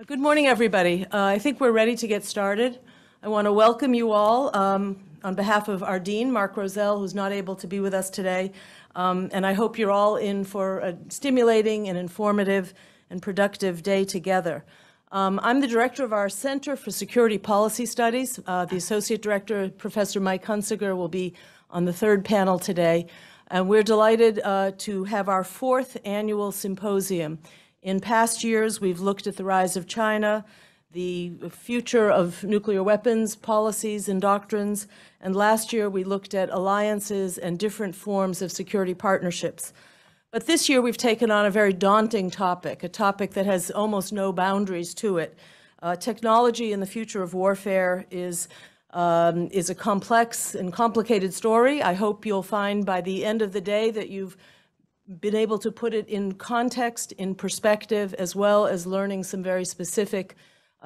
Good morning, everybody. I think we're ready to get started. I want to welcome you all on behalf of our dean, Mark Roselle, who's not able to be with us today. And I hope you're all in for a stimulating and informative and productive day together. I'm the director of our Center for Security Policy Studies. The associate director, Professor Mike Hunsiger, will be on the third panel today. And we're delighted to have our fourth annual symposium. In past years, we've looked at the rise of China, the future of nuclear weapons policies and doctrines, and last year we looked at alliances and different forms of security partnerships. But this year we've taken on a very daunting topic, a topic that has almost no boundaries to it. Technology in the future of warfare is a complex and complicated story. I hope you'll find by the end of the day that you've been able to put it in context, in perspective, as well as learning some very specific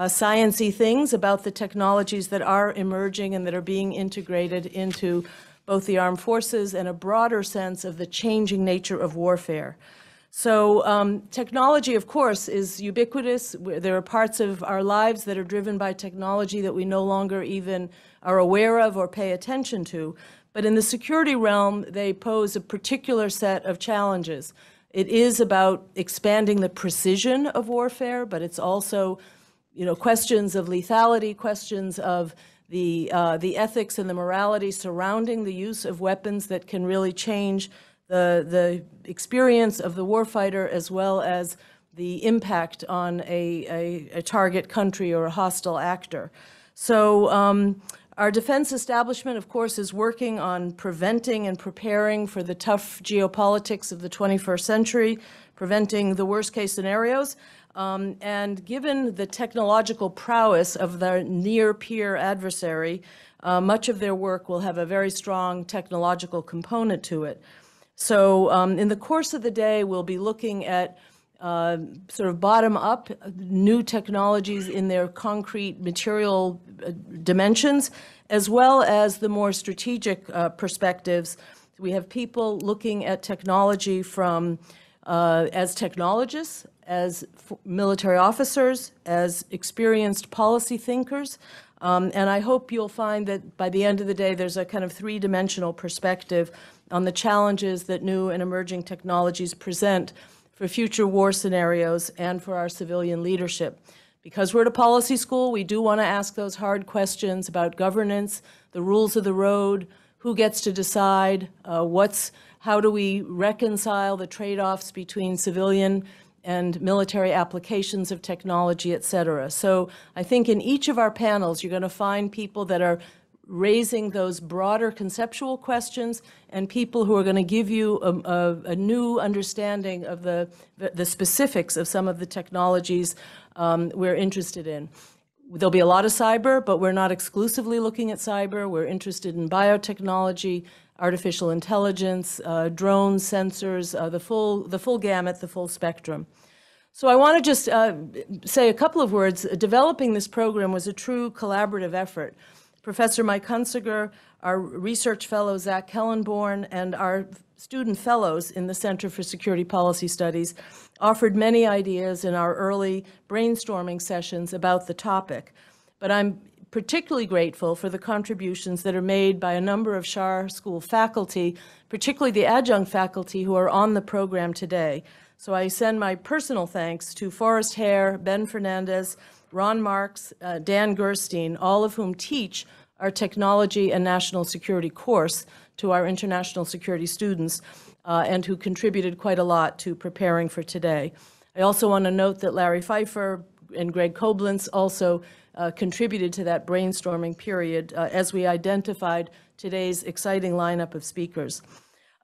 science-y things about the technologies that are emerging and that are being integrated into both the armed forces and a broader sense of the changing nature of warfare. So technology, of course, is ubiquitous. There are parts of our lives that are driven by technology that we no longer even are aware of or pay attention to. But in the security realm, they pose a particular set of challenges. It is about expanding the precision of warfare, but it's also, questions of lethality, questions of the ethics and the morality surrounding the use of weapons that can really change the experience of the warfighter as well as the impact on a target country or a hostile actor. So our defense establishment, of course, is working on preventing and preparing for the tough geopolitics of the 21st century, preventing the worst-case scenarios. And given the technological prowess of their near-peer adversary, much of their work will have a very strong technological component to it. So in the course of the day, we'll be looking at sort of bottom-up new technologies in their concrete material dimensions, as well as the more strategic perspectives. We have people looking at technology from as technologists, as military officers, as experienced policy thinkers. And I hope you'll find that by the end of the day, there's a kind of three-dimensional perspective on the challenges that new and emerging technologies present for future war scenarios and for our civilian leadership. Because we're at a policy school, we do want to ask those hard questions about governance, the rules of the road, who gets to decide, how do we reconcile the trade-offs between civilian and military applications of technology, et cetera. So I think in each of our panels, you're going to find people that are raising those broader conceptual questions and people who are going to give you a new understanding of the specifics of some of the technologies we're interested in. There'll be a lot of cyber, but we're not exclusively looking at cyber. We're interested in biotechnology, artificial intelligence, drones, sensors, the full gamut, the full spectrum. So I want to just say a couple of words. Developing this program was a true collaborative effort. Professor Mike Hunsiger, our research fellow Zach Kellenborn, and our student fellows in the Center for Security Policy Studies offered many ideas in our early brainstorming sessions about the topic. But I'm particularly grateful for the contributions that are made by a number of Schar School faculty, particularly the adjunct faculty who are on the program today. So I send my personal thanks to Forrest Hare, Ben Fernandez, Ron Marks, Dan Gerstein, all of whom teach our technology and national security course to our international security students and who contributed quite a lot to preparing for today. I also want to note that Larry Pfeiffer and Greg Koblentz also contributed to that brainstorming period as we identified today's exciting lineup of speakers.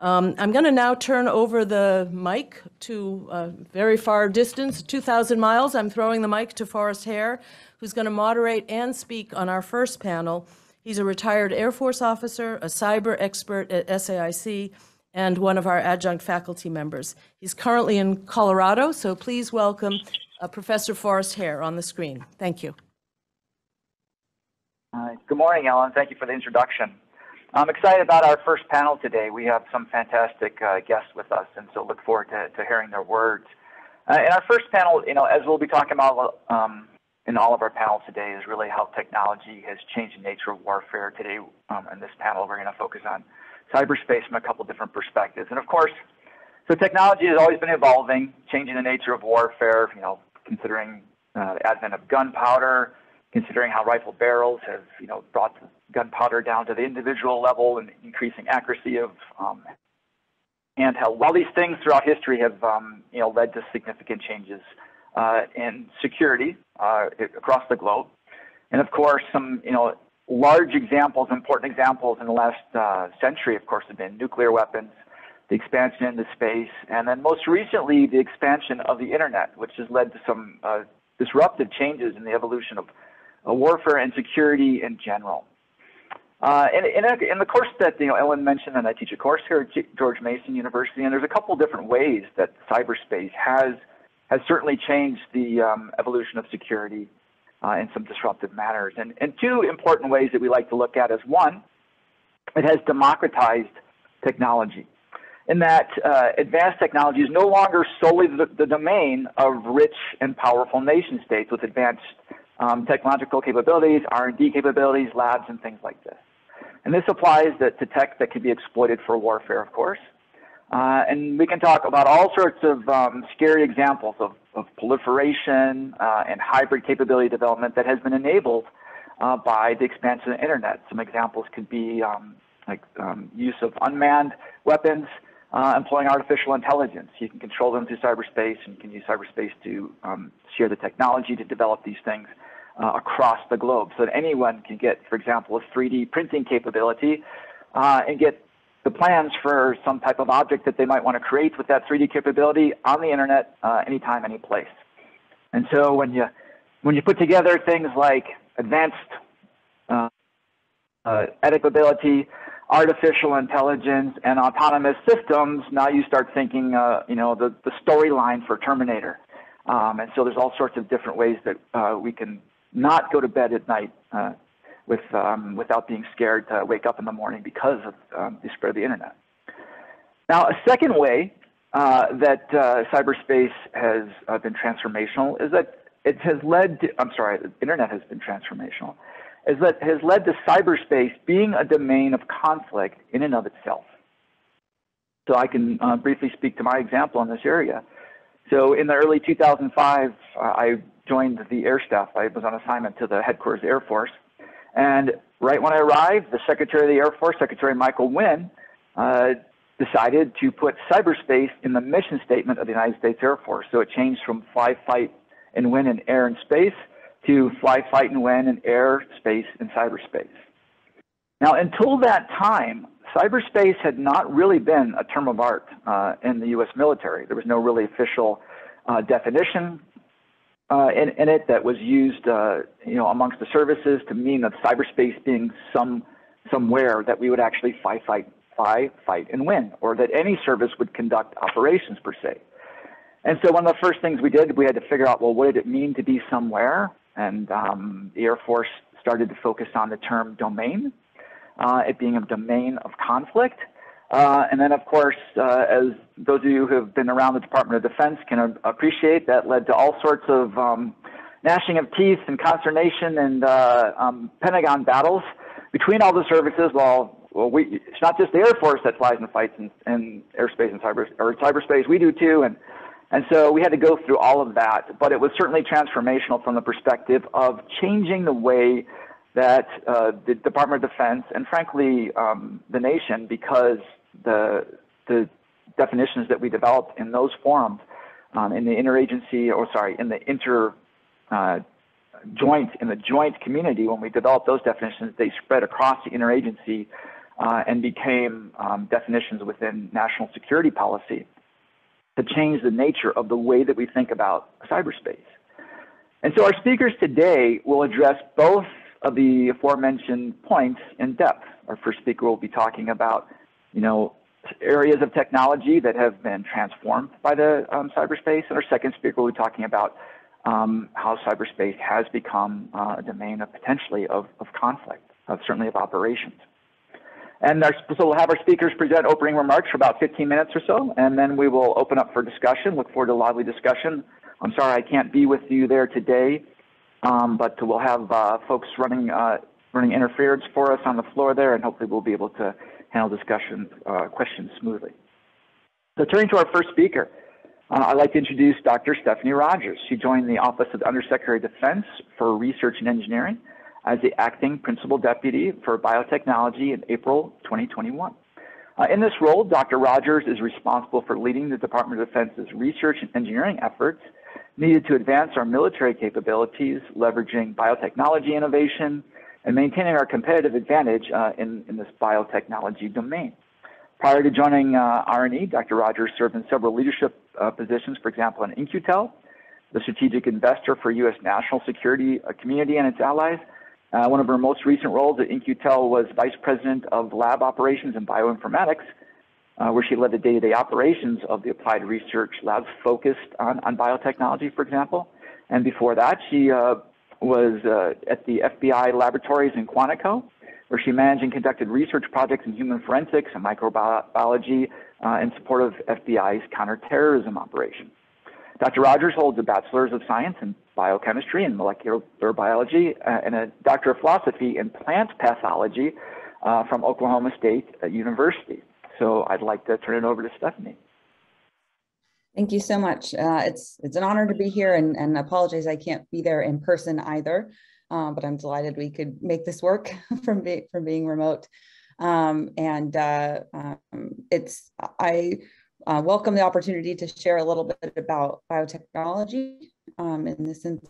I'm going to now turn over the mic to a very far distance, 2,000 miles. I'm throwing the mic to Forrest Hare, who's going to moderate and speak on our first panel. He's a retired Air Force officer, a cyber expert at SAIC, and one of our adjunct faculty members. He's currently in Colorado, so please welcome Professor Forrest Hare on the screen. Thank you. Good morning, Ellen. Thank you for the introduction. I'm excited about our first panel today. We have some fantastic guests with us, and so look forward to hearing their words. In our first panel, as we'll be talking about in all of our panels today, is really how technology has changed the nature of warfare. Today, in this panel, we're going to focus on cyberspace from a couple different perspectives. And of course, so technology has always been evolving, changing the nature of warfare, considering the advent of gunpowder, considering how rifle barrels have, brought gunpowder down to the individual level and increasing accuracy of handheld. While these things throughout history have, led to significant changes in security across the globe, and of course, some, large examples, important examples in the last century, of course, have been nuclear weapons, the expansion into space, and then most recently, the expansion of the internet, which has led to some disruptive changes in the evolution of warfare and security in general. In the course that Ellen mentioned, and I teach a course here at George Mason University, and there's a couple different ways that cyberspace has certainly changed the evolution of security in some disruptive manners. And two important ways that we like to look at is, one, it has democratized technology, in that advanced technology is no longer solely the domain of rich and powerful nation states with advanced technological capabilities, R&D capabilities, labs, and things like this. And this applies to tech that can be exploited for warfare, of course. And we can talk about all sorts of scary examples of proliferation and hybrid capability development that has been enabled by the expansion of the internet. Some examples could be use of unmanned weapons, employing artificial intelligence. You can control them through cyberspace, and you can use cyberspace to share the technology to develop these things across the globe, so that anyone can get, for example, a 3D printing capability and get the plans for some type of object that they might want to create with that 3D capability on the internet, anytime, any place. And so when you put together things like advanced editability, artificial intelligence, and autonomous systems, now you start thinking, the storyline for Terminator. And so there's all sorts of different ways that we can not go to bed at night without being scared to wake up in the morning because of the spread of the internet. Now, a second way that cyberspace has been transformational is that it has led to, the internet has been transformational, is that has led to cyberspace being a domain of conflict in and of itself. So I can briefly speak to my example in this area. So in the early 2005, I joined the Air Staff. I was on assignment to the headquarters of the Air Force. And right when I arrived, the Secretary of the Air Force, Secretary Michael Wynne, decided to put cyberspace in the mission statement of the United States Air Force. So it changed from fly, fight, and win in air and space to fly, fight, and win in air, space, and cyberspace. Now, until that time, cyberspace had not really been a term of art in the U.S. military. There was no really official definition in it that was used, amongst the services to mean that cyberspace being somewhere that we would actually fly, fight, and win, or that any service would conduct operations per se. And so one of the first things we did, we had to figure out, well, what did it mean to be somewhere? And the Air Force started to focus on the term domain, it being a domain of conflict. And then, of course, as those of you who have been around the Department of Defense can appreciate, that led to all sorts of gnashing of teeth and consternation and Pentagon battles between all the services. It's not just the Air Force that flies and fights in airspace and cyberspace. We do too, and so we had to go through all of that. But it was certainly transformational from the perspective of changing the way that the Department of Defense and, frankly, the nation, because the definitions that we developed in those forums, in the joint community, when we developed those definitions, they spread across the interagency and became definitions within national security policy to change the nature of the way that we think about cyberspace. And so our speakers today will address both of the aforementioned points in depth. Our first speaker will be talking about, areas of technology that have been transformed by the cyberspace, and our second speaker will be talking about how cyberspace has become a domain of potentially of conflict, certainly of operations. And so we'll have our speakers present opening remarks for about 15 minutes or so, and then we will open up for discussion. Look forward to lively discussion. I'm sorry I can't be with you there today, but we'll have folks running interference for us on the floor there, and hopefully we'll be able to handle discussion questions smoothly. So turning to our first speaker, I'd like to introduce Dr. Stephanie Rogers. She joined the Office of the Undersecretary of Defense for Research and Engineering as the Acting Principal Deputy for Biotechnology in April 2021. In this role, Dr. Rogers is responsible for leading the Department of Defense's research and engineering efforts needed to advance our military capabilities, leveraging biotechnology innovation, and maintaining our competitive advantage in this biotechnology domain. Prior to joining R&E, Dr. Rogers served in several leadership positions, for example, in InQtel, the strategic investor for U.S. national security community and its allies. One of her most recent roles at InQtel was Vice President of Lab Operations and Bioinformatics, where she led the day-to-day operations of the applied research labs focused on biotechnology, for example. And before that, she was at the FBI laboratories in Quantico, where she managed and conducted research projects in human forensics and microbiology in support of FBI's counterterrorism operation. Dr. Rogers holds a Bachelor's of Science in Biochemistry and Molecular Biology and a Doctor of Philosophy in Plant Pathology from Oklahoma State University. So I'd like to turn it over to Stephanie. Thank you so much. It's an honor to be here, and apologize I can't be there in person either, but I'm delighted we could make this work from being remote. I welcome the opportunity to share a little bit about biotechnology in the sense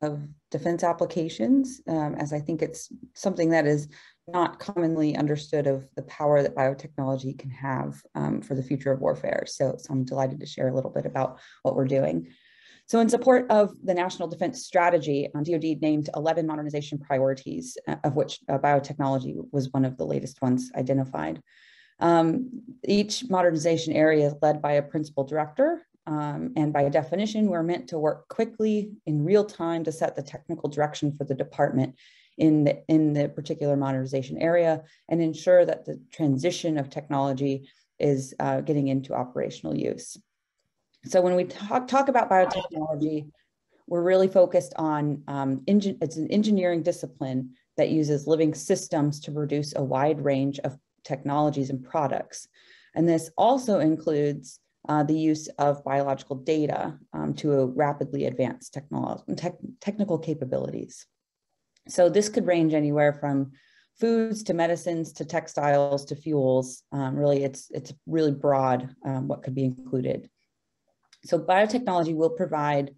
of defense applications, as I think it's something that is not commonly understood of the power that biotechnology can have for the future of warfare. So I'm delighted to share a little bit about what we're doing. So in support of the National Defense Strategy, DoD named 11 modernization priorities, of which biotechnology was one of the latest ones identified. Each modernization area is led by a principal director, and by definition, we're meant to work quickly in real time to set the technical direction for the department in the particular modernization area and ensure that the transition of technology is getting into operational use. So when we talk about biotechnology, we're really focused on, it's an engineering discipline that uses living systems to produce a wide range of technologies and products. And this also includes the use of biological data to rapidly advance technical capabilities. So this could range anywhere from foods to medicines to textiles to fuels. Really, it's really broad what could be included. So biotechnology will provide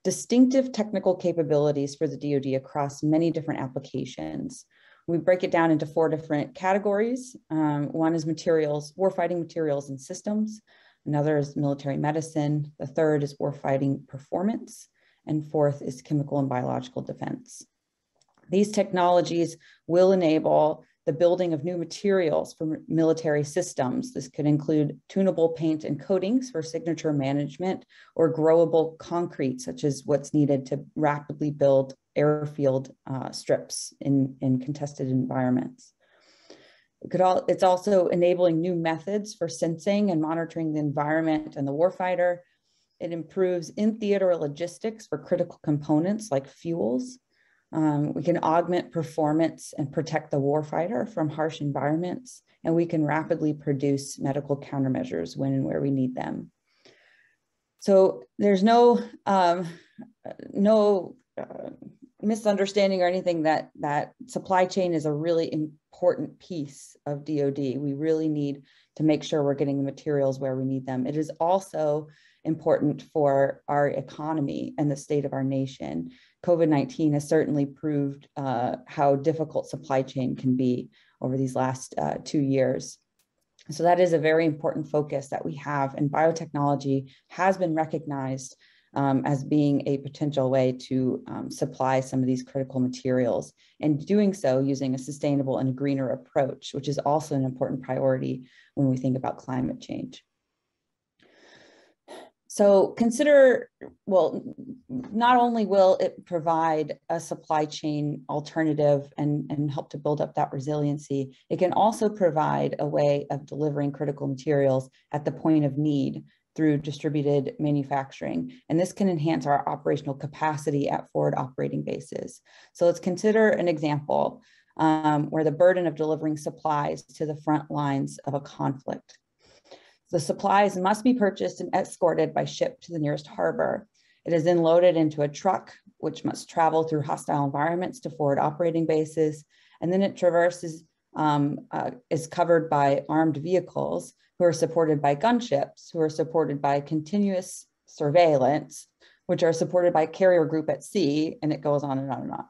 distinctive technical capabilities for the DoD across many different applications. We break it down into 4 different categories. One is materials, warfighting materials and systems. Another is military medicine. The third is warfighting performance. And fourth is chemical and biological defense. These technologies will enable the building of new materials for military systems. This could include tunable paint and coatings for signature management or growable concrete, such as what's needed to rapidly build airfield strips in contested environments. It's also enabling new methods for sensing and monitoring the environment and the warfighter. It improves in-theater logistics for critical components like fuels. We can augment performance and protect the warfighter from harsh environments, and we can rapidly produce medical countermeasures when and where we need them. So there's no misunderstanding or anything that supply chain is a really important piece of DoD. We really need to make sure we're getting the materials where we need them. It is also important for our economy and the state of our nation. COVID-19 has certainly proved how difficult supply chain can be over these last 2 years. So that is a very important focus that we have, and biotechnology has been recognized as being a potential way to supply some of these critical materials, and doing so using a sustainable and a greener approach, which is also an important priority when we think about climate change. So not only will it provide a supply chain alternative and help to build up that resiliency, it can also provide a way of delivering critical materials at the point of need through distributed manufacturing. And this can enhance our operational capacity at forward operating bases. So let's consider an example where the burden of delivering supplies to the front lines of a conflict. The supplies must be purchased and escorted by ship to the nearest harbor. It is then loaded into a truck, which must travel through hostile environments to forward operating bases. And then it traverses, is covered by armed vehicles who are supported by gunships, who are supported by continuous surveillance, which are supported by a carrier group at sea, and it goes on and on and on.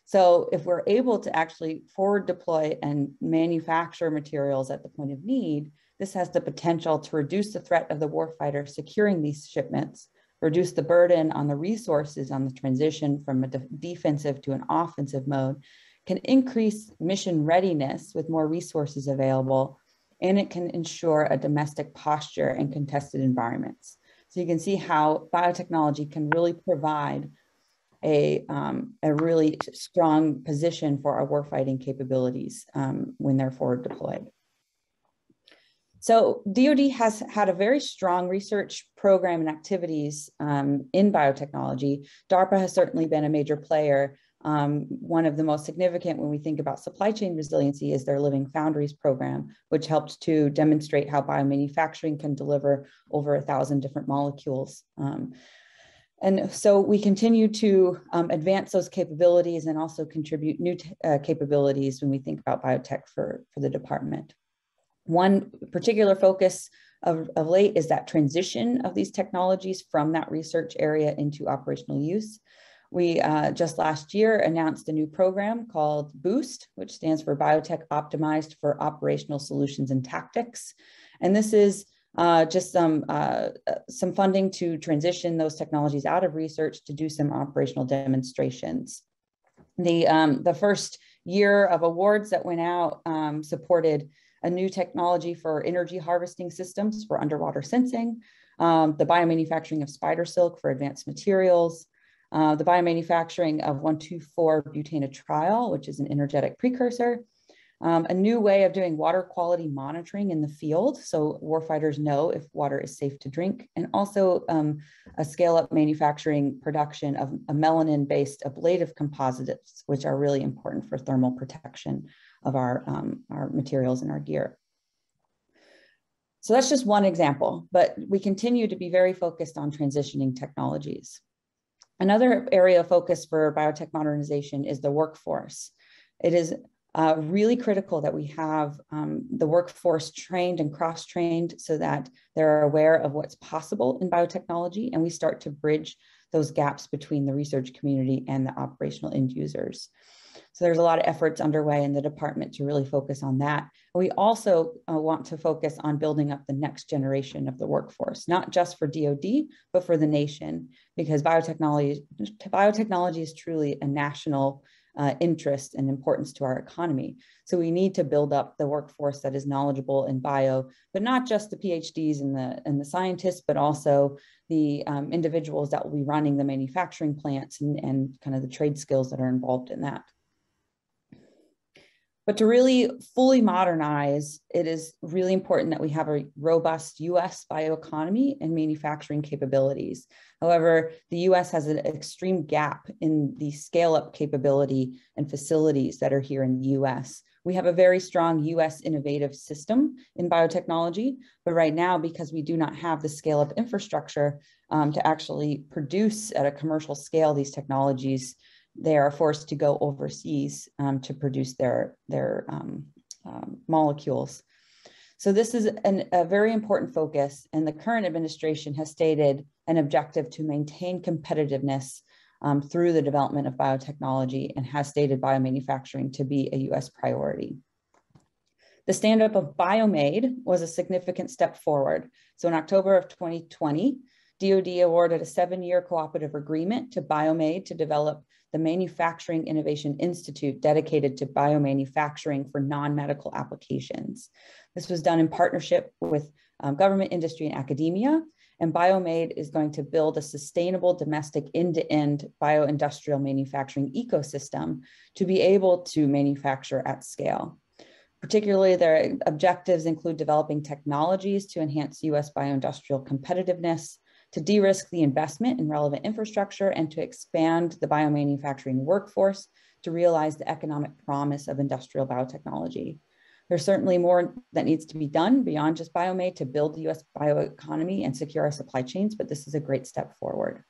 So if we're able to actually forward deploy and manufacture materials at the point of need, this has the potential to reduce the threat of the warfighter securing these shipments, reduce the burden on the resources on the transition from a defensive to an offensive mode, can increase mission readiness with more resources available, and it can ensure a domestic posture in contested environments. So you can see how biotechnology can really provide a really strong position for our warfighting capabilities when they're forward deployed. So DoD has had a very strong research program and activities in biotechnology. DARPA has certainly been a major player. One of the most significant when we think about supply chain resiliency is their Living Foundries program, which helped to demonstrate how biomanufacturing can deliver over 1,000 different molecules. And so we continue to advance those capabilities and also contribute new capabilities when we think about biotech for the department. One particular focus of late is that transition of these technologies from that research area into operational use. We just last year announced a new program called BOOST, which stands for Biotech Optimized for Operational Solutions and Tactics. And this is just some funding to transition those technologies out of research to do some operational demonstrations. The first year of awards that went out supported a new technology for energy harvesting systems for underwater sensing, the biomanufacturing of spider silk for advanced materials, the biomanufacturing of 1,2,4-butanetriol, which is an energetic precursor, a new way of doing water quality monitoring in the field, so warfighters know if water is safe to drink, and also a scale-up manufacturing production of a melanin-based ablative composites, which are really important for thermal protection of our materials and our gear. So that's just one example, but we continue to be very focused on transitioning technologies. Another area of focus for biotech modernization is the workforce. It is really critical that we have the workforce trained and cross-trained so that they're aware of what's possible in biotechnology, and we start to bridge those gaps between the research community and the operational end users. So there's a lot of efforts underway in the department to really focus on that. We also want to focus on building up the next generation of the workforce, not just for DoD, but for the nation, because biotechnology is truly a national interest and importance to our economy. So we need to build up the workforce that is knowledgeable in bio, but not just the PhDs and the scientists, but also the individuals that will be running the manufacturing plants and kind of the trade skills that are involved in that. But to really fully modernize, it is really important that we have a robust US bioeconomy and manufacturing capabilities. However, the US has an extreme gap in the scale-up capability and facilities that are here in the US. We have a very strong US innovative system in biotechnology, but right now, because we do not have the scale-up infrastructure to actually produce at a commercial scale these technologies, they are forced to go overseas to produce their molecules. So this is a very important focus, and the current administration has stated an objective to maintain competitiveness through the development of biotechnology and has stated biomanufacturing to be a US priority. The stand-up of BioMade was a significant step forward. So in October of 2020, DoD awarded a 7-year cooperative agreement to BioMade to develop the Manufacturing Innovation Institute dedicated to biomanufacturing for non-medical applications. This was done in partnership with government, industry, and academia. And BioMade is going to build a sustainable domestic end-to-end bioindustrial manufacturing ecosystem to be able to manufacture at scale. Particularly, their objectives include developing technologies to enhance US bioindustrial competitiveness, to de-risk the investment in relevant infrastructure, and to expand the biomanufacturing workforce to realize the economic promise of industrial biotechnology. There's certainly more that needs to be done beyond just BioMade to build the US bioeconomy and secure our supply chains, but this is a great step forward.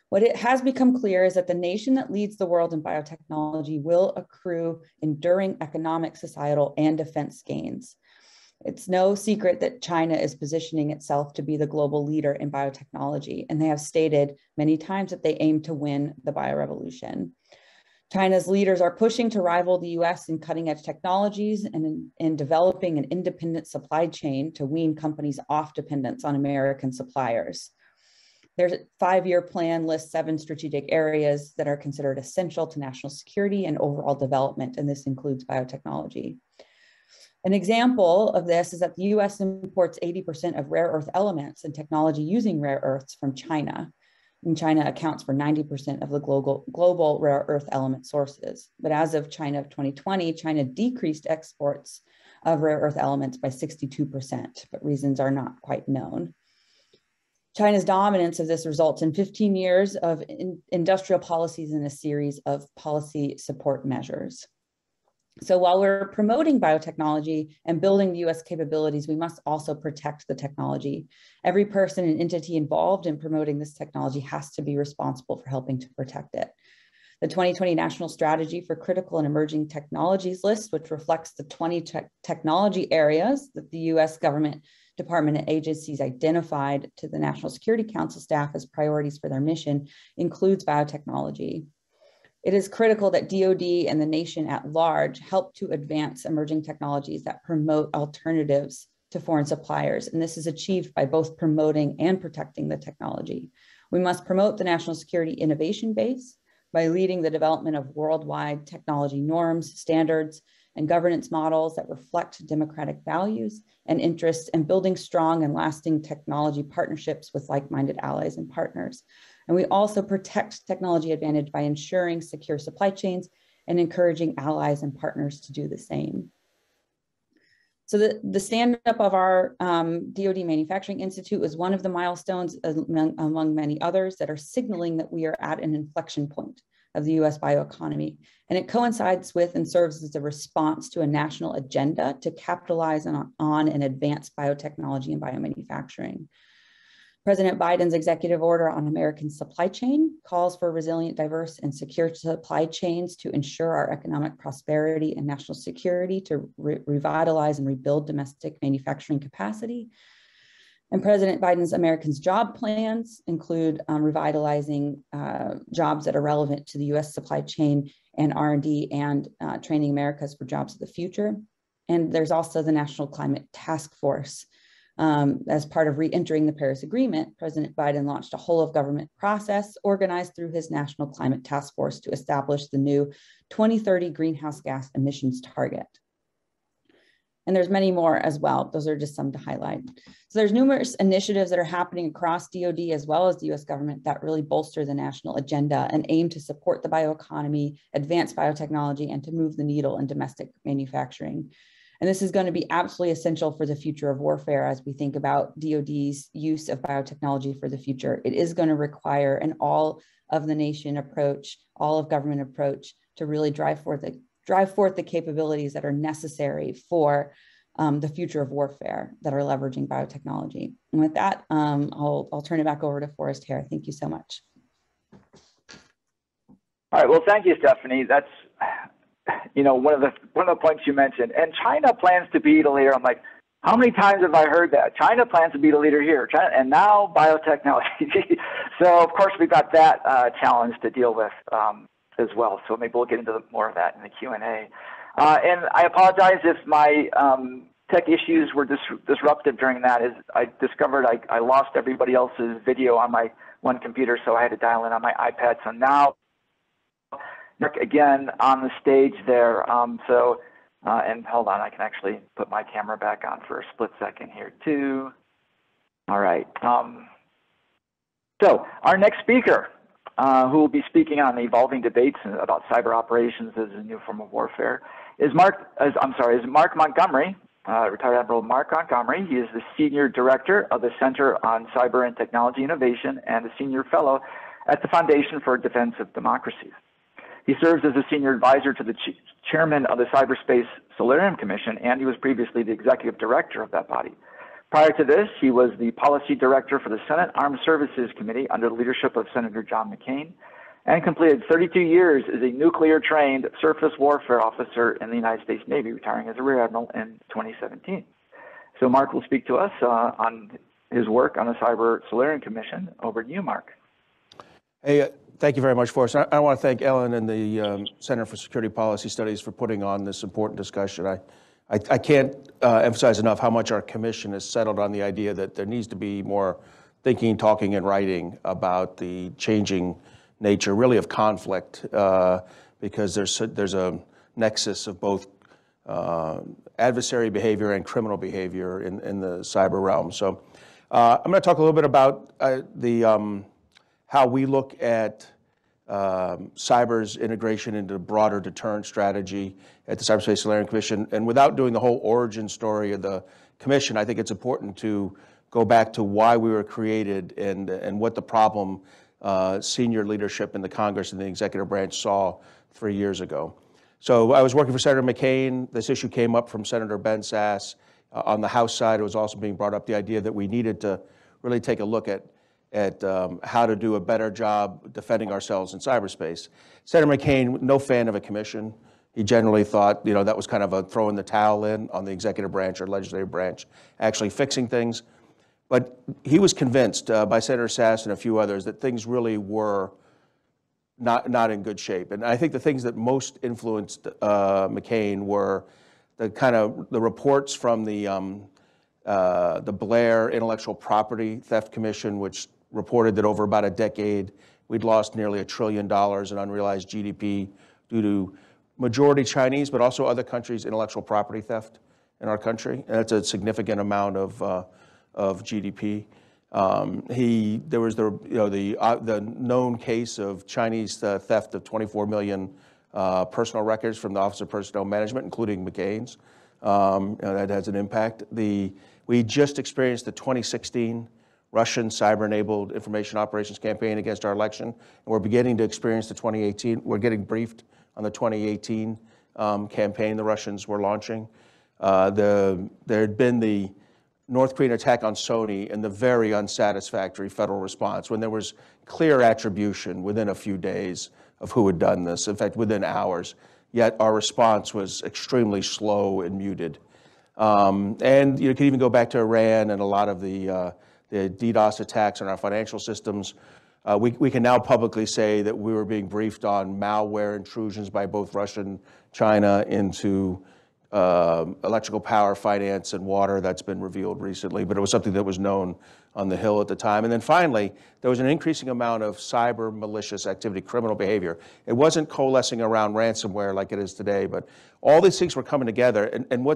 What it has become clear is that the nation that leads the world in biotechnology will accrue enduring economic, societal, and defense gains. It's no secret that China is positioning itself to be the global leader in biotechnology, and they have stated many times that they aim to win the biorevolution. China's leaders are pushing to rival the US in cutting edge technologies and in developing an independent supply chain to wean companies off dependence on American suppliers. Their 5-year plan lists 7 strategic areas that are considered essential to national security and overall development, and this includes biotechnology. An example of this is that the US imports 80% of rare earth elements and technology using rare earths from China. And China accounts for 90% of the global rare earth element sources. But as of China of 2020, China decreased exports of rare earth elements by 62%, but reasons are not quite known. China's dominance of this results in 15 years of industrial policies and a series of policy support measures. So while we're promoting biotechnology and building the US capabilities, we must also protect the technology. Every person and entity involved in promoting this technology has to be responsible for helping to protect it. The 2020 National Strategy for Critical and Emerging Technologies list, which reflects the 20 technology areas that the US government department and agencies identified to the National Security Council staff as priorities for their mission, includes biotechnology. It is critical that DoD and the nation at large help to advance emerging technologies that promote alternatives to foreign suppliers. And this is achieved by both promoting and protecting the technology. We must promote the national security innovation base by leading the development of worldwide technology norms, standards, and governance models that reflect democratic values and interests, and building strong and lasting technology partnerships with like-minded allies and partners. And we also protect technology advantage by ensuring secure supply chains and encouraging allies and partners to do the same. So the stand-up of our DoD Manufacturing Institute was one of the milestones among many others that are signaling that we are at an inflection point of the US bioeconomy. And it coincides with and serves as a response to a national agenda to capitalize on and advance biotechnology and biomanufacturing. President Biden's executive order on American supply chain calls for resilient, diverse, and secure supply chains to ensure our economic prosperity and national security, to revitalize and rebuild domestic manufacturing capacity. And President Biden's Americans' job plans include revitalizing jobs that are relevant to the US supply chain and R&D, and training Americas for jobs of the future. And there's also the National Climate Task Force. As part of re-entering the Paris Agreement, President Biden launched a whole of government process organized through his National Climate Task Force to establish the new 2030 greenhouse gas emissions target. And there's many more as well. Those are just some to highlight. So there's numerous initiatives that are happening across DoD as well as the US government that really bolster the national agenda and aim to support the bioeconomy, advance biotechnology, and to move the needle in domestic manufacturing. And this is going to be absolutely essential for the future of warfare as we think about DoD's use of biotechnology for the future. It is going to require an all of the nation approach, all of government approach to really drive forth the capabilities that are necessary for the future of warfare that are leveraging biotechnology. And with that, I'll turn it back over to Forrest Hare. Thank you so much. All right. Well, thank you, Stephanie. That's one of the points you mentioned. And China plans to be the leader. I'm like, how many times have I heard that? China plans to be the leader here, China, and now biotechnology. So of course we've got that challenge to deal with as well. So maybe we'll get into more of that in the Q&A. And I apologize if my tech issues were disruptive during that. As I discovered I lost everybody else's video on my one computer, so I had to dial in on my iPad. So now again on the stage there. So And hold on, I can actually put my camera back on for a split second here too. All right. So our next speaker, who will be speaking on the evolving debates about cyber operations as a new form of warfare, is Mark Montgomery, retired Admiral Mark Montgomery. He is the Senior Director of the Center on Cyber and Technology Innovation and a Senior Fellow at the Foundation for Defense of Democracies. He serves as a Senior Advisor to the Chairman of the Cyberspace Solarium Commission, and he was previously the Executive Director of that body. Prior to this, he was the Policy Director for the Senate Armed Services Committee under the leadership of Senator John McCain, and completed 32 years as a nuclear-trained surface warfare officer in the United States Navy, retiring as a Rear Admiral in 2017. So Mark will speak to us on his work on the Cyber Solarium Commission. Over to you, Mark. Hey, thank you very much, Forrest. I want to thank Ellen and the Center for Security Policy Studies for putting on this important discussion. I can't emphasize enough how much our commission has settled on the idea that there needs to be more thinking, talking, and writing about the changing nature, really, of conflict, because there's a nexus of both adversary behavior and criminal behavior in the cyber realm. So I'm going to talk a little bit about how we look at cyber's integration into the broader deterrent strategy at the Cyberspace Solarium Commission. And without doing the whole origin story of the commission, I think it's important to go back to why we were created and what the problem senior leadership in the Congress and the executive branch saw 3 years ago. So I was working for Senator McCain. This issue came up from Senator Ben Sass. On the House side, it was also being brought up the idea that we needed to really take a look at how to do a better job defending ourselves in cyberspace. Senator McCain, no fan of a commission. He generally thought, that was kind of a throwing the towel in on the executive branch or legislative branch, actually fixing things. But he was convinced by Senator Sass and a few others that things really were not in good shape. And I think the things that most influenced McCain were the reports from the Blair Intellectual Property Theft Commission, which reported that over about a decade, we'd lost nearly $1 trillion in unrealized GDP due to majority Chinese, but also other countries' intellectual property theft in our country. And that's a significant amount of GDP. There was the known case of Chinese theft of 24 million personal records from the Office of Personnel Management, including McCain's. That has an impact. We just experienced the 2016 Russian cyber-enabled information operations campaign against our election, and we're beginning to experience the 2018. We're getting briefed on the 2018 campaign the Russians were launching. There had been the North Korean attack on Sony and the very unsatisfactory federal response when there was clear attribution within a few days of who had done this, in fact, within hours. Yet our response was extremely slow and muted. And you can even go back to Iran and a lot of the DDoS attacks on our financial systems. We can now publicly say that we were being briefed on malware intrusions by both Russia and China into electrical power, finance, and water. That's been revealed recently, but it was something that was known on the Hill at the time. And then finally, there was an increasing amount of cyber malicious activity, criminal behavior. It wasn't coalescing around ransomware like it is today, but all these things were coming together. And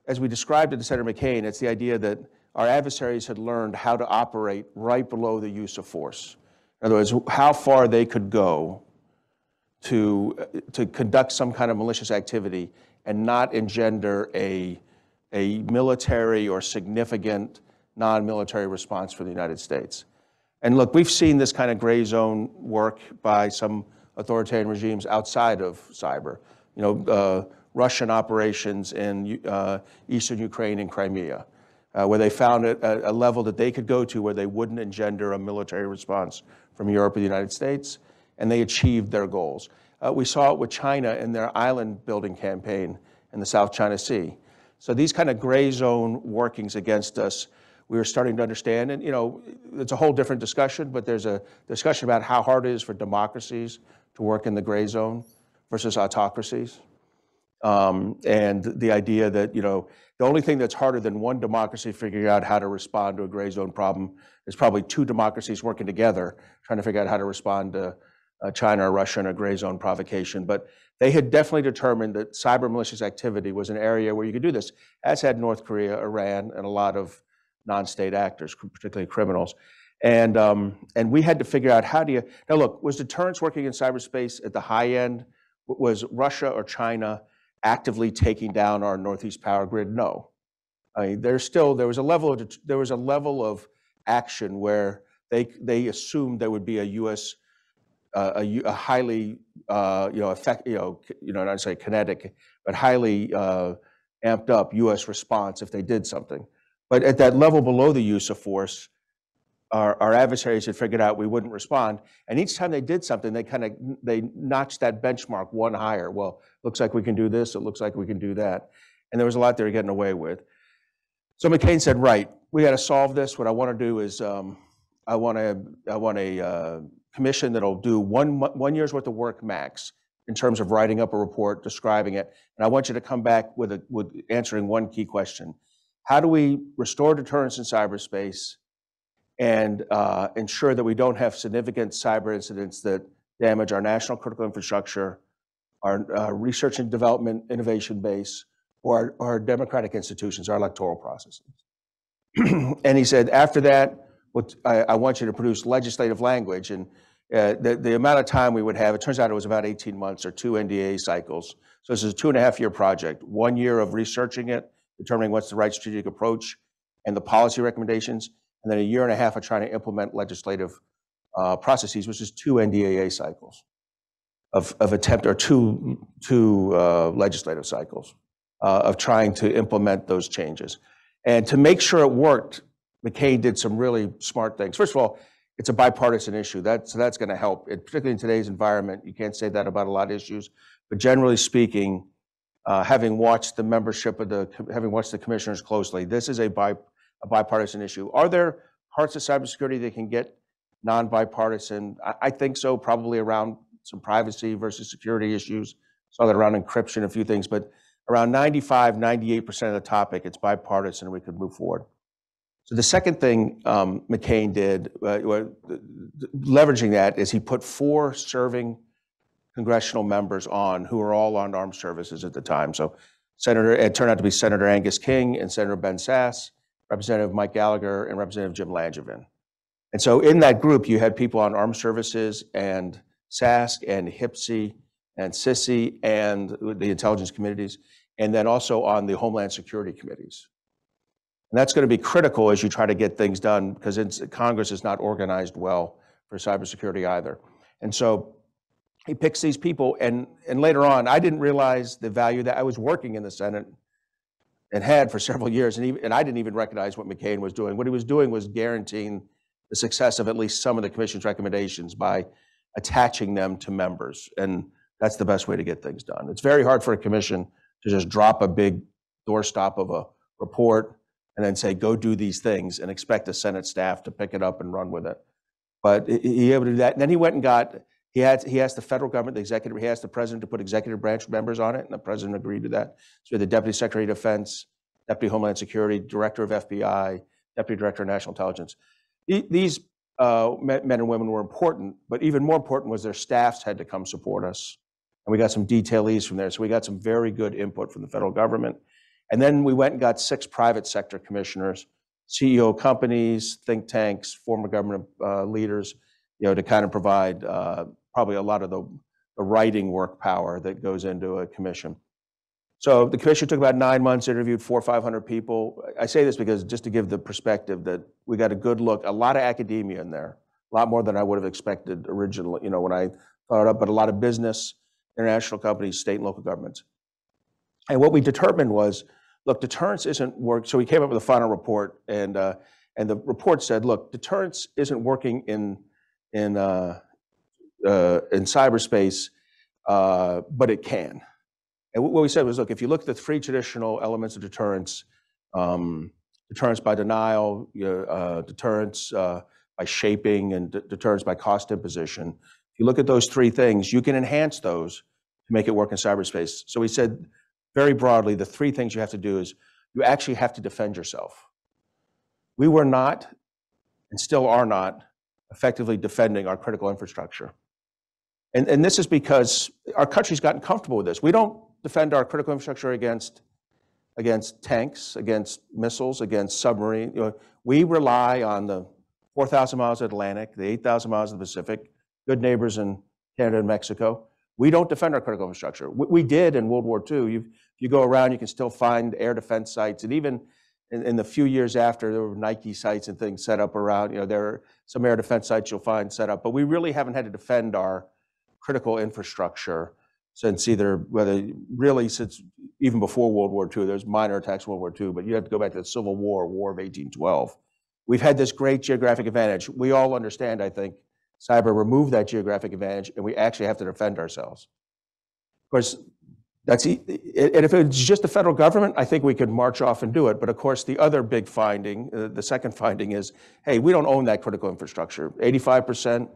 as we described it to Senator McCain, it's the idea that our adversaries had learned how to operate right below the use of force. In other words, how far they could go to conduct some kind of malicious activity and not engender a military or significant non-military response for the United States. And look, we've seen this kind of gray zone work by some authoritarian regimes outside of cyber. Russian operations in eastern Ukraine and Crimea, where they found a level that they could go to where they wouldn't engender a military response from Europe or the United States, and they achieved their goals. We saw it with China in their island building campaign in the South China Sea. So these kind of gray zone workings against us, we were starting to understand. And it's a whole different discussion, but there's a discussion about how hard it is for democracies to work in the gray zone versus autocracies. And the idea that, the only thing that's harder than one democracy figuring out how to respond to a gray zone problem is probably two democracies working together, trying to figure out how to respond to China or Russia in a gray zone provocation. But they had definitely determined that cyber malicious activity was an area where you could do this, as had North Korea, Iran, and a lot of non-state actors, particularly criminals. And we had to figure out how do you, now look, was deterrence working in cyberspace at the high end? Was Russia or China actively taking down our Northeast power grid? No. I mean, there was a level of action where they assumed there would be a U.S. A highly not say kinetic, but highly amped up U.S. response if they did something. But at that level below the use of force, our adversaries had figured out we wouldn't respond. And each time they did something, they notched that benchmark one higher. Well, looks like we can do this. It looks like we can do that. And there was a lot they were getting away with. So McCain said, right, we got to solve this. What I want to do is I want a commission that'll do one year's worth of work max in terms of writing up a report, describing it. And I want you to come back with answering one key question. How do we restore deterrence in cyberspace and ensure that we don't have significant cyber incidents that damage our national critical infrastructure, our research and development innovation base, or our democratic institutions, our electoral processes? And he said, after that, I want you to produce legislative language. And the amount of time we would have, it turns out it was about 18 months or 2 NDA cycles. So this is a 2.5-year project, 1 year of researching it, determining what's the right strategic approach and the policy recommendations, and then a 1.5 years of trying to implement legislative processes, which is 2 NDAA cycles of attempt, or two legislative cycles of trying to implement those changes. And to make sure it worked, McCain did some really smart things. First of all, it's a bipartisan issue. So that's going to help, particularly in today's environment. You can't say that about a lot of issues, but generally speaking, having watched the commissioners closely, this is a bipartisan issue. Are there parts of cybersecurity that can get non-bipartisan? I think so, probably around some privacy versus security issues. Saw that around encryption, a few things, but around 95, 98% of the topic, it's bipartisan and we could move forward. So the second thing McCain did, leveraging that, is he put 4 serving congressional members on who were all on armed services at the time. So it turned out to be Senator Angus King and Senator Ben Sasse, Representative Mike Gallagher, and Representative Jim Langevin. And so in that group, you had people on armed services and SASC and HPSI and CISI and the intelligence committees, and then also on the Homeland Security committees. And that's going to be critical as you try to get things done, because Congress is not organized well for cybersecurity either. And so he picks these people, and later on, I didn't realize the value that I was working in the Senate and had for several years, and I didn't even recognize what McCain was doing. What he was doing was guaranteeing the success of at least some of the commission's recommendations by attaching them to members, and that's the best way to get things done. It's very hard for a commission to just drop a big doorstop of a report and then say, go do these things, and expect the Senate staff to pick it up and run with it. But he was able to do that. And then he went and he asked the federal government, he asked the president to put executive branch members on it, and the president agreed to that. So the Deputy Secretary of Defense, Deputy Homeland Security, Director of FBI, Deputy Director of National Intelligence. These men and women were important, but even more important was their staffs had to come support us. And we got some detailees from there. So we got some very good input from the federal government. And then we went and got 6 private sector commissioners, CEO companies, think tanks, former government leaders, to kind of provide probably a lot of the writing work power that goes into a commission. So the commission took about 9 months, interviewed 400 or 500 people. I say this because just to give the perspective that we got a good look, a lot of academia in there, a lot more than I would have expected originally, when I thought it up, but a lot of business, international companies, state and local governments. And what we determined was, look, deterrence isn't work. So we came up with a final report, and the report said, look, deterrence isn't working in cyberspace, but it can. And what we said was, look, if you look at the 3 traditional elements of deterrence, deterrence by denial, deterrence by shaping, and deterrence by cost imposition, if you look at those 3 things, you can enhance those to make it work in cyberspace. So we said, very broadly, the 3 things you have to do is you actually have to defend yourself. We were not, and still are not, effectively defending our critical infrastructure. And this is because our country's gotten comfortable with this. We don't defend our critical infrastructure against tanks, against missiles, against submarine. We rely on the 4,000 miles of Atlantic, the 8,000 miles of the Pacific, good neighbors in Canada and Mexico. We don't defend our critical infrastructure. We did in World War II. If you go around, you can still find air defense sites. And even in the few years after, there were Nike sites and things set up around. There are some air defense sites you'll find set up. But we really haven't had to defend our critical infrastructure since since even before World War II. There's minor attacks in World War II, but you have to go back to the Civil War, War of 1812. We've had this great geographic advantage. We all understand, I think, cyber removed that geographic advantage, and we actually have to defend ourselves. Of course, and if it's just the federal government, I think we could march off and do it. But of course, the other big finding, the second finding is, hey, we don't own that critical infrastructure. 85%.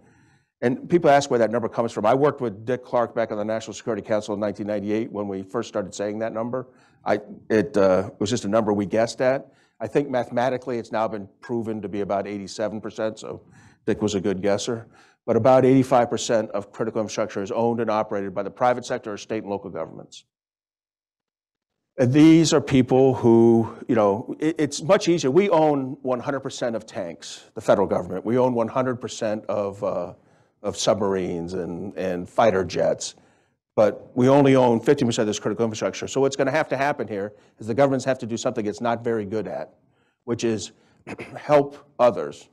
And people ask where that number comes from. I worked with Dick Clark back on the National Security Council in 1998 when we first started saying that number. It was just a number we guessed at. I think mathematically it's now been proven to be about 87%, so Dick was a good guesser. But about 85% of critical infrastructure is owned and operated by the private sector or state and local governments. And these are people who, it's much easier. We own 100% of tanks, the federal government. We own 100% of submarines and fighter jets, but we only own 50% of this critical infrastructure. So what's going to happen here is the governments have to do something it's not very good at, which is help others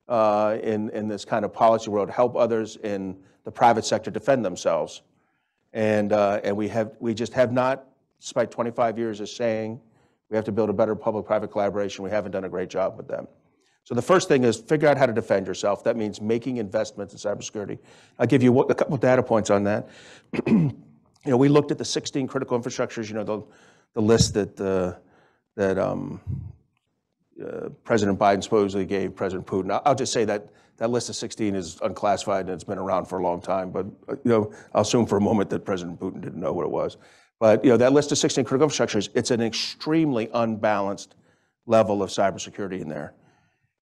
in this kind of policy world, help others in the private sector defend themselves. And we just have not, despite 25 years of saying we have to build a better public-private collaboration, we haven't done a great job with them. So the first thing is figure out how to defend yourself. That means making investments in cybersecurity. I'll give you a couple of data points on that. We looked at the 16 critical infrastructures, the list that President Biden supposedly gave President Putin. I'll just say that list of 16 is unclassified and it's been around for a long time, but I'll assume for a moment that President Putin didn't know what it was. But that list of 16 critical infrastructures, it's an extremely unbalanced level of cybersecurity in there.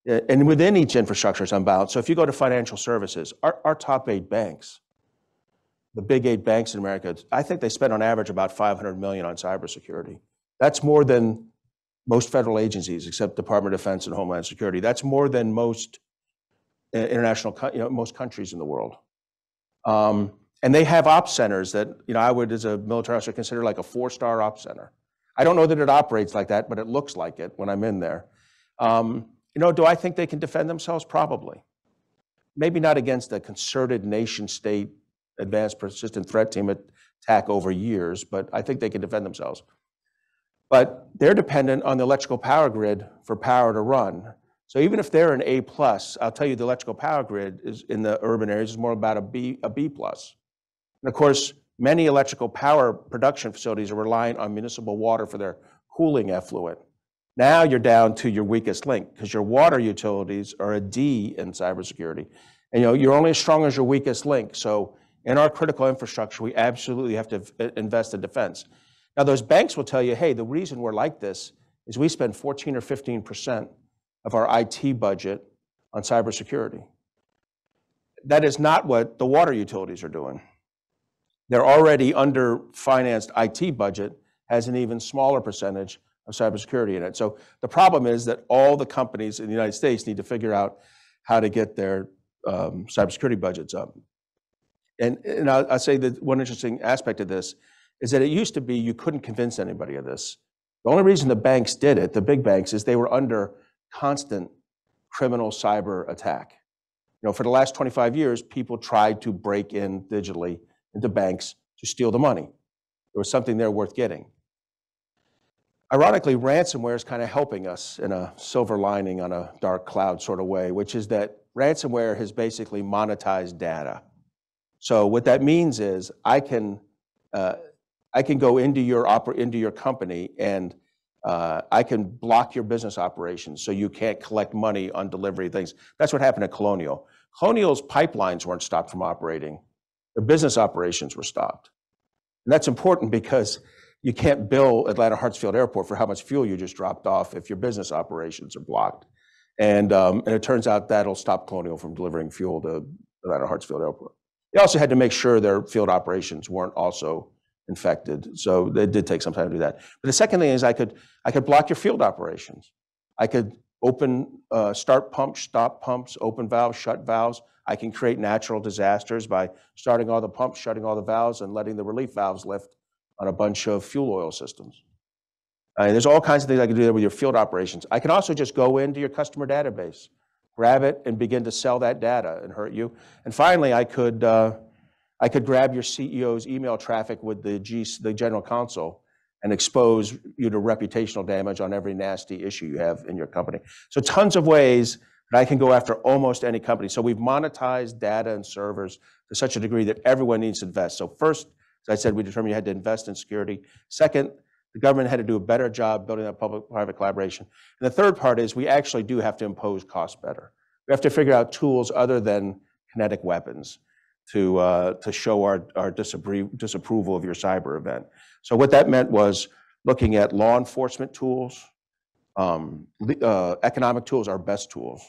And within each infrastructure is unbalanced. So if you go to financial services, our top 8 banks, the big 8 banks in America, I think they spend on average about $500 million on cybersecurity. That's more than most federal agencies, except Department of Defense and Homeland Security. That's more than most most countries in the world. And they have ops centers that, I would, as a military officer, consider like a 4-star ops center. I don't know that it operates like that, but it looks like it when I'm in there. Do I think they can defend themselves? Probably. Maybe not against a concerted nation-state advanced persistent threat team attack over years, but I think they can defend themselves. But they're dependent on the electrical power grid for power to run. So even if they're an A+, I'll tell you the electrical power grid is in the urban areas is more about a B+. And of course, many electrical power production facilities are relying on municipal water for their cooling effluent. Now you're down to your weakest link because your water utilities are a D in cybersecurity. And you're only as strong as your weakest link. So in our critical infrastructure, we absolutely have to invest in defense. Now those banks will tell you, hey, the reason we're like this is we spend 14 or 15% of our IT budget on cybersecurity. That is not what the water utilities are doing. Their already under-financed IT budget has an even smaller percentage of cybersecurity in it. So the problem is that all the companies in the United States need to figure out how to get their cybersecurity budgets up. And I'll say that one interesting aspect of this is that it used to be you couldn't convince anybody of this. The only reason the banks did it, the big banks, is they were under constant criminal cyber attack. For the last 25 years, people tried to break in digitally into banks to steal the money. There was something there worth getting. Ironically, ransomware is kind of helping us in a silver lining on a dark cloud sort of way, which is that ransomware has basically monetized data. So what that means is I can go into your company and I can block your business operations so you can't collect money on delivery things. That's what happened at Colonial. Colonial's pipelines weren't stopped from operating. Their business operations were stopped. And that's important because you can't bill Atlanta Hartsfield Airport for how much fuel you just dropped off if your business operations are blocked. And it turns out that'll stop Colonial from delivering fuel to Atlanta Hartsfield Airport. They also had to make sure their field operations weren't also infected. So it did take some time to do that. But the second thing is I could block your field operations. I could start pumps, stop pumps, open valves, shut valves. I can create natural disasters by starting all the pumps, shutting all the valves, and letting the relief valves lift on a bunch of fuel oil systems. There's all kinds of things I can do there with your field operations. I can also just go into your customer database, grab it, and begin to sell that data and hurt you. And finally, I could grab your CEO's email traffic with the general counsel and expose you to reputational damage on every nasty issue you have in your company. So tons of ways that I can go after almost any company. So we've monetized data and servers to such a degree that everyone needs to invest. So first, as I said, we determined you had to invest in security. Second, the government had to do a better job building that public-private collaboration. And the third part is we actually do have to impose costs better. We have to figure out tools other than kinetic weapons to show our disapproval of your cyber event. So what that meant was looking at law enforcement tools, economic tools, our best tools,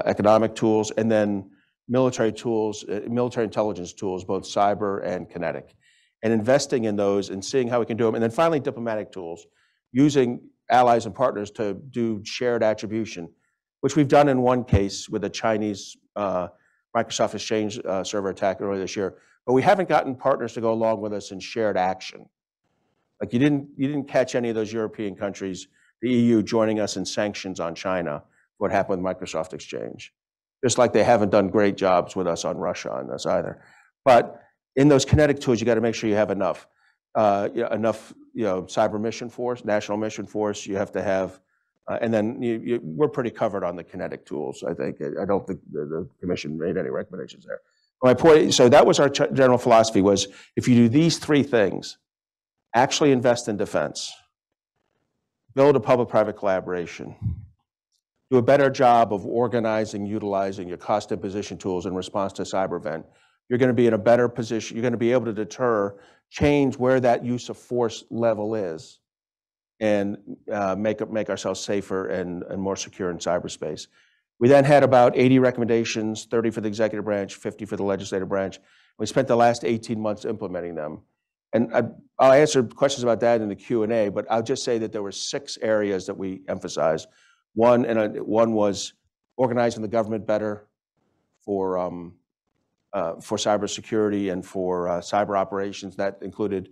economic tools, and then military tools, military intelligence tools, both cyber and kinetic, and investing in those and seeing how we can do them. And then finally, diplomatic tools, using allies and partners to do shared attribution, which we've done in one case with a Chinese Microsoft Exchange server attack earlier this year, but we haven't gotten partners to go along with us in shared action. Like you didn't catch any of those European countries, the EU joining us in sanctions on China, what happened with Microsoft Exchange. Just like they haven't done great jobs with us on Russia on this either. But in those kinetic tools, you got to make sure you have enough cyber mission force, national mission force. You have to have, and then we're pretty covered on the kinetic tools. I think I don't think the commission made any recommendations there. My point. So that was our general philosophy: was if you do these three things, actually invest in defense, build a public-private collaboration, do a better job of organizing, utilizing your cost imposition tools in response to a cyber event, you're going to be in a better position. You're going to be able to deter, change where that use of force level is, and make ourselves safer and more secure in cyberspace. We then had about 80 recommendations, 30 for the executive branch, 50 for the legislative branch. We spent the last 18 months implementing them. And I'll answer questions about that in the Q&A, but I'll just say that there were 6 areas that we emphasized. One was organizing the government better for cybersecurity and for cyber operations. That included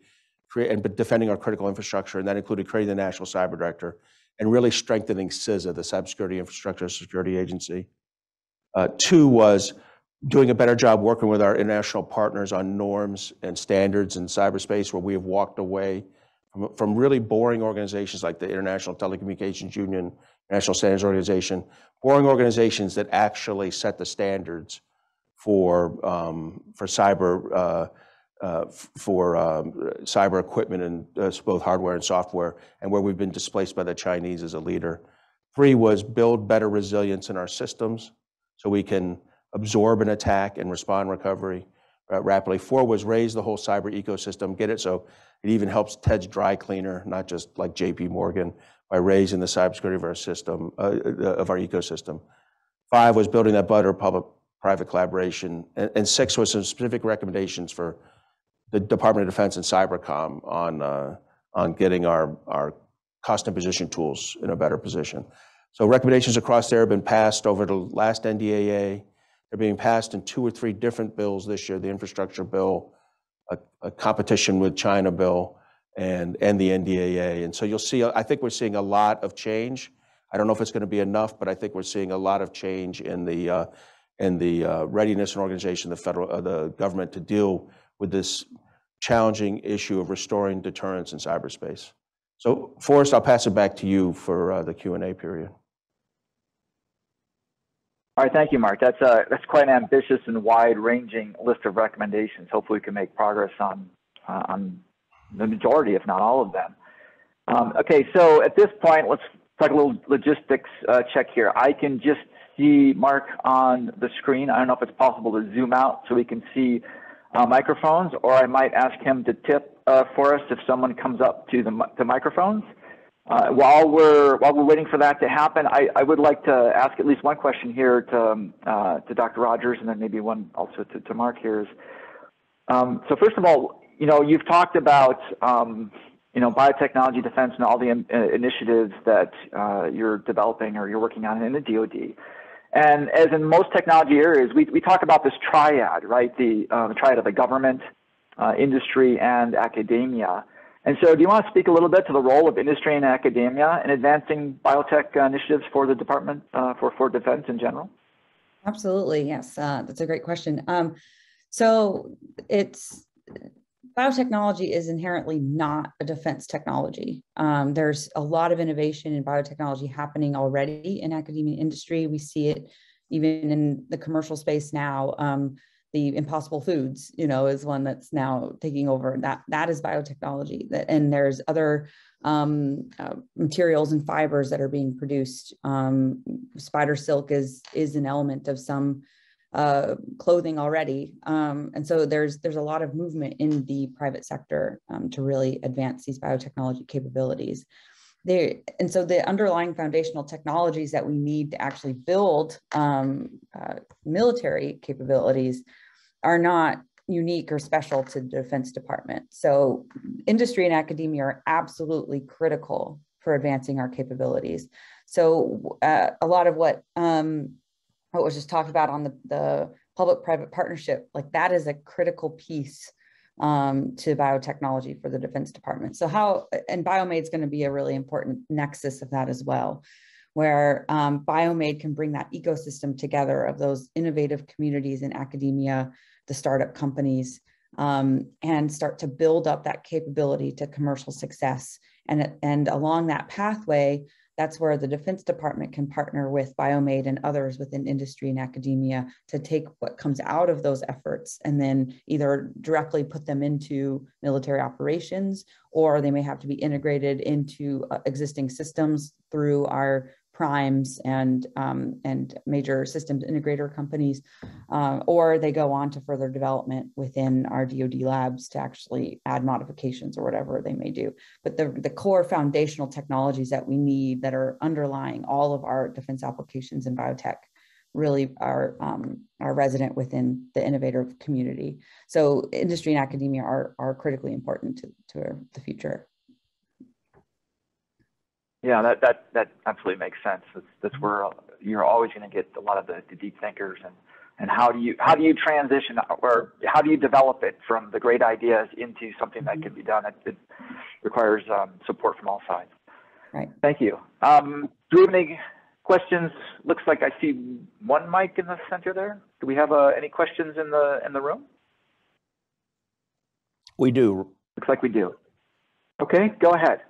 defending our critical infrastructure, and that included creating the National Cyber Director and really strengthening CISA, the Cybersecurity Infrastructure Security Agency. 2 was doing a better job working with our international partners on norms and standards in cyberspace, where we have walked away from really boring organizations like the International Telecommunications Union, National Standards Organization, boring organizations that actually set the standards for cyber equipment and both hardware and software, and where we've been displaced by the Chinese as a leader. 3 was build better resilience in our systems so we can absorb an attack and respond rapidly. 4 was raise the whole cyber ecosystem, get it so it even helps Ted's dry cleaner, not just like JP Morgan, by raising the cybersecurity of our system, of our ecosystem. 5 was building that better public-private collaboration, and 6 was some specific recommendations for the Department of Defense and Cybercom on getting our cost imposition tools in a better position. So recommendations across there have been passed over the last NDAA. They're being passed in 2 or 3 different bills this year: the infrastructure bill, a competition with China bill, and the NDAA. And so you'll see, I think we're seeing a lot of change. I don't know if it's going to be enough, but I think we're seeing a lot of change in the readiness and organization of the government to deal with this challenging issue of restoring deterrence in cyberspace. So, Forrest, I'll pass it back to you for the Q&A period. All right, thank you, Mark. That's quite an ambitious and wide-ranging list of recommendations. Hopefully, we can make progress on the majority, if not all of them. Okay, so at this point, let's talk a little logistics check here. I can just see Mark on the screen. I don't know if it's possible to zoom out so we can see microphones, or I might ask him to tip for us if someone comes up to the microphones. While we're waiting for that to happen, I would like to ask at least one question here to Dr. Rogers, and then maybe one also to Mark here. So first of all, you've talked about biotechnology defense and all the initiatives that you're developing or you're working on in the DoD. And as in most technology areas, we talk about this triad, right? The triad of the government, industry, and academia. And so do you want to speak a little bit to the role of industry and academia in advancing biotech initiatives for the Department for Defense in general? Absolutely, yes. That's a great question. So biotechnology is inherently not a defense technology. There's a lot of innovation in biotechnology happening already in academia and industry. We see it even in the commercial space now. The Impossible Foods, is one that's now taking over. That is biotechnology. And there's other materials and fibers that are being produced. Spider silk is an element of some clothing already. And so there's a lot of movement in the private sector to really advance these biotechnology capabilities. And so the underlying foundational technologies that we need to actually build military capabilities are not unique or special to the Defense Department. So industry and academia are absolutely critical for advancing our capabilities. So a lot of what was just talked about on the public-private partnership, like that is a critical piece to biotechnology for the Defense Department. So and BioMade is going to be a really important nexus of that as well, where BioMade can bring that ecosystem together of those innovative communities in academia, the startup companies, and start to build up that capability to commercial success. And along that pathway, that's where the Defense Department can partner with BioMade and others within industry and academia to take what comes out of those efforts and then either directly put them into military operations, or they may have to be integrated into existing systems through our primes and major systems integrator companies, or they go on to further development within our DoD labs to actually add modifications or whatever they may do. But the core foundational technologies that we need that are underlying all of our defense applications in biotech really are resident within the innovator community. So industry and academia are critically important to the future. Yeah, that absolutely makes sense. That's where you're always going to get a lot of the deep thinkers, and how do you transition, or how do you develop it from the great ideas into something that can be done? It requires support from all sides. Right. Thank you. Do we have any questions? Looks like I see one mic in the center there. Do we have any questions in the room? We do. Looks like we do. Okay, go ahead.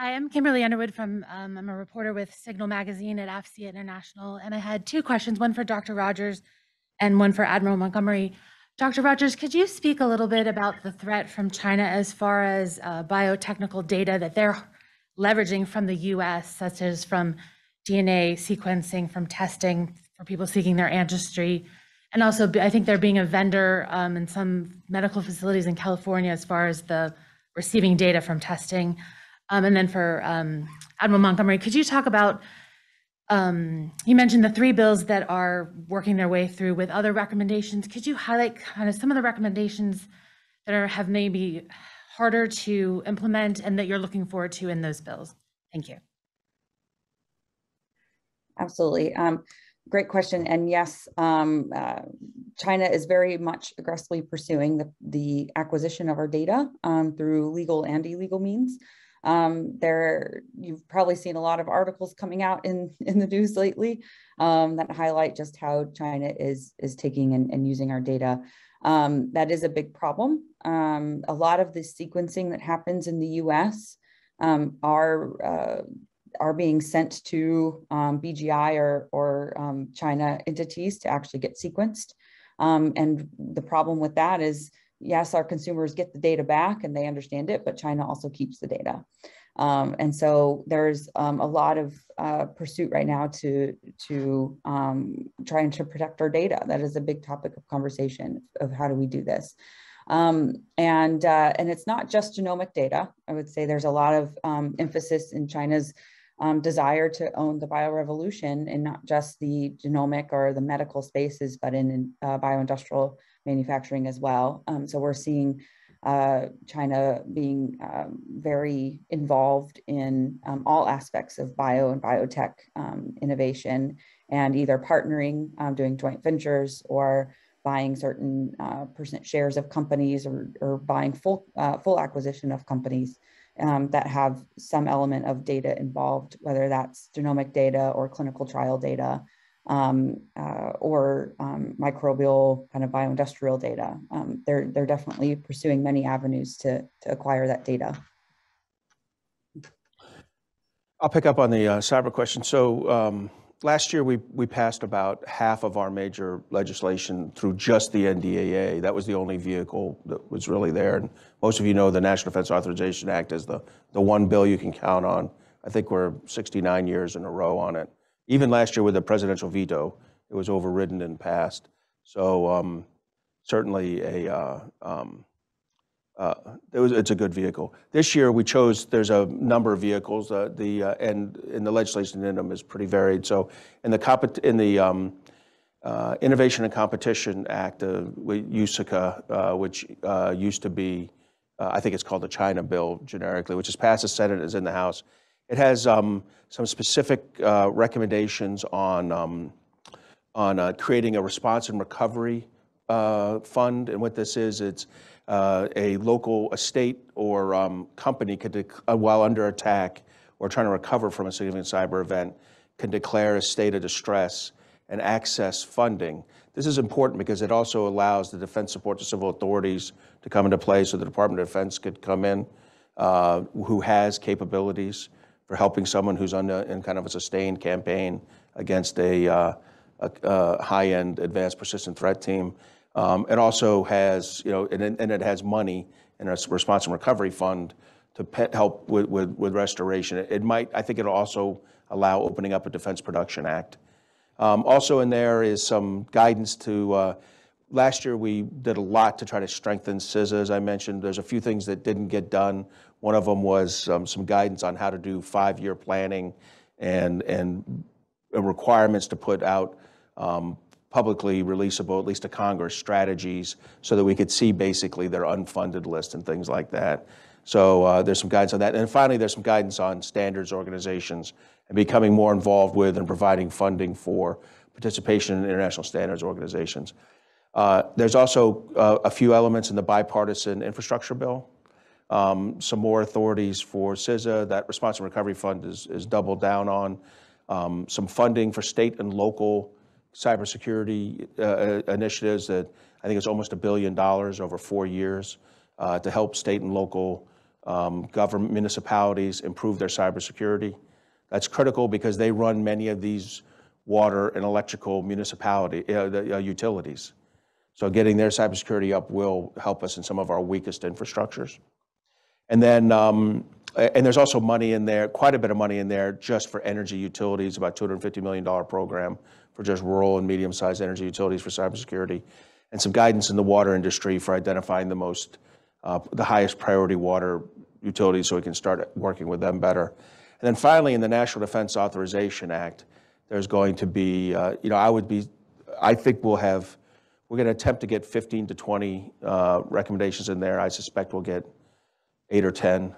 Hi, I'm Kimberly Underwood I'm a reporter with Signal Magazine at AFC International, and I had two questions, one for Dr. Rogers and one for Admiral Montgomery. Dr. Rogers, could you speak a little bit about the threat from China as far as biotechnical data that they're leveraging from the US, such as from DNA sequencing, from testing for people seeking their ancestry, and also I think they're being a vendor in some medical facilities in California as far as the receiving data from testing. And then for Admiral Montgomery, could you talk about, you mentioned the 3 bills that are working their way through with other recommendations. Could you highlight kind of some of the recommendations that have maybe harder to implement and that you're looking forward to in those bills? Thank you. Absolutely. Great question. And yes, China is very much aggressively pursuing the acquisition of our data through legal and illegal means. You've probably seen a lot of articles coming out in the news lately that highlight just how China is taking and using our data. That is a big problem. A lot of the sequencing that happens in the US are being sent to BGI or China entities to actually get sequenced. And the problem with that is, yes, our consumers get the data back and they understand it, but China also keeps the data. And so there's a lot of pursuit right now to trying to protect our data. That is a big topic of conversation of how do we do this. And it's not just genomic data. I would say there's a lot of emphasis in China's desire to own the biorevolution in not just the genomic or the medical spaces, but in bioindustrial manufacturing as well. So we're seeing China being very involved in all aspects of bio and biotech innovation, and either partnering, doing joint ventures, or buying certain percent shares of companies, or buying full acquisition of companies that have some element of data involved, whether that's genomic data or clinical trial data, or microbial kind of bioindustrial data. They're definitely pursuing many avenues to acquire that data. I'll pick up on the cyber question. So last year we passed about half of our major legislation through just the NDAA. That was the only vehicle that was really there. And most of you know the National Defense Authorization Act is the one bill you can count on. I think we're 69 years in a row on it. Even last year with the presidential veto, it was overridden and passed. So certainly it's a good vehicle. This year we chose, there's a number of vehicles, and the legislation in them is pretty varied. So in the Innovation and Competition Act, USICA, which used to be, I think it's called the China bill generically, which has passed the Senate and is in the House. It has some specific recommendations on creating a response and recovery fund. And what this is, it's a local, state, or company could, while under attack or trying to recover from a significant cyber event, can declare a state of distress and access funding. This is important because it also allows the defense support to civil authorities to come into play, so the Department of Defense could come in, who has capabilities for helping someone who's in kind of a sustained campaign against a high-end advanced persistent threat team. It also has, and it has money in a response and recovery fund to help with restoration. I think it'll also allow opening up a Defense Production Act. Also in there is some guidance to, last year we did a lot to try to strengthen CISA, as I mentioned. There's a few things that didn't get done. One of them was some guidance on how to do 5-year planning and requirements to put out publicly releasable, at least to Congress, strategies so that we could see basically their unfunded list and things like that. So there's some guidance on that. And finally, there's some guidance on standards organizations and becoming more involved with and providing funding for participation in international standards organizations. There's also a few elements in the bipartisan infrastructure bill. Some more authorities for CISA. That Response and Recovery Fund is doubled down on. Some funding for state and local cybersecurity initiatives that I think is almost $1 billion over 4 years to help state and local government municipalities improve their cybersecurity. That's critical because they run many of these water and electrical utilities. So getting their cybersecurity up will help us in some of our weakest infrastructures. And then, and there's also money in there, quite a bit of money in there just for energy utilities, about $250 million program for just rural and medium-sized energy utilities for cybersecurity, and some guidance in the water industry for identifying the highest priority water utilities so we can start working with them better. And then finally, in the National Defense Authorization Act, there's going to be, I think we're going to attempt to get 15 to 20 recommendations in there. I suspect we'll get 8 or 10.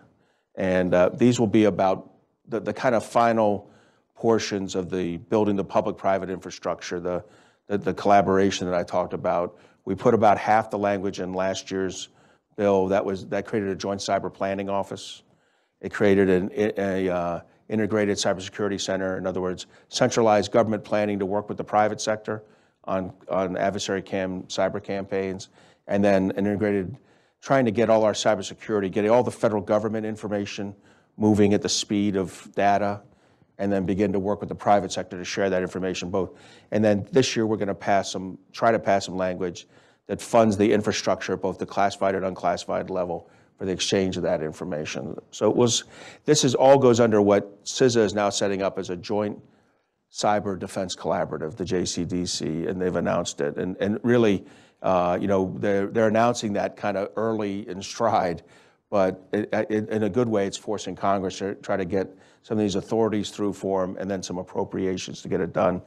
And these will be about the kind of final portions of the building the public-private infrastructure, the collaboration that I talked about. We put about half the language in last year's bill. That created a joint cyber planning office. It created an integrated cybersecurity center. In other words, centralized government planning to work with the private sector on adversary cyber campaigns, and then an integrated, trying to get all our cybersecurity, getting all the federal government information moving at the speed of data, and then begin to work with the private sector to share that information both. And then this year we're going to try to pass some language that funds the infrastructure at both the classified and unclassified level for the exchange of that information. So this all goes under what CISA is now setting up as a joint Cyber Defense Collaborative, the JCDC, and they've announced it. And really, you know, they're announcing that kind of early in stride, but in a good way, it's forcing Congress to try to get some of these authorities through for them, and then some appropriations to get it done.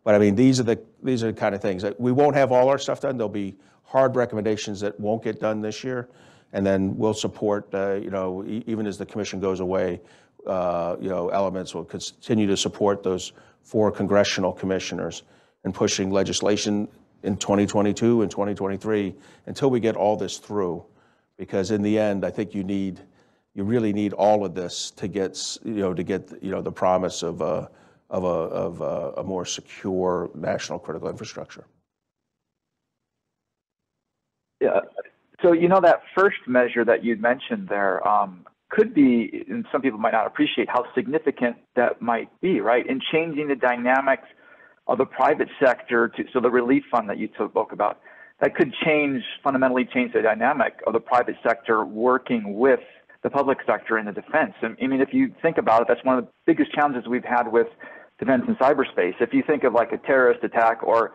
But I mean, these are the kind of things that we won't have all our stuff done. There'll be hard recommendations that won't get done this year, and then we'll support, you know, even as the commission goes away, you know, elements will continue to support those 4 congressional commissioners in pushing legislation in 2022 and 2023 until we get all this through. Because in the end, I think you really need all of this to get, you know, the promise of a more secure national critical infrastructure. Yeah. So, you know, that first measure that you'd mentioned there could be, and some people might not appreciate how significant that might be, right? In changing the dynamics of the private sector so the relief fund that you spoke about, that could fundamentally change the dynamic of the private sector working with the public sector in the defense. I mean, if you think about it, that's one of the biggest challenges we've had with defense and cyberspace. If you think of like a terrorist attack, or,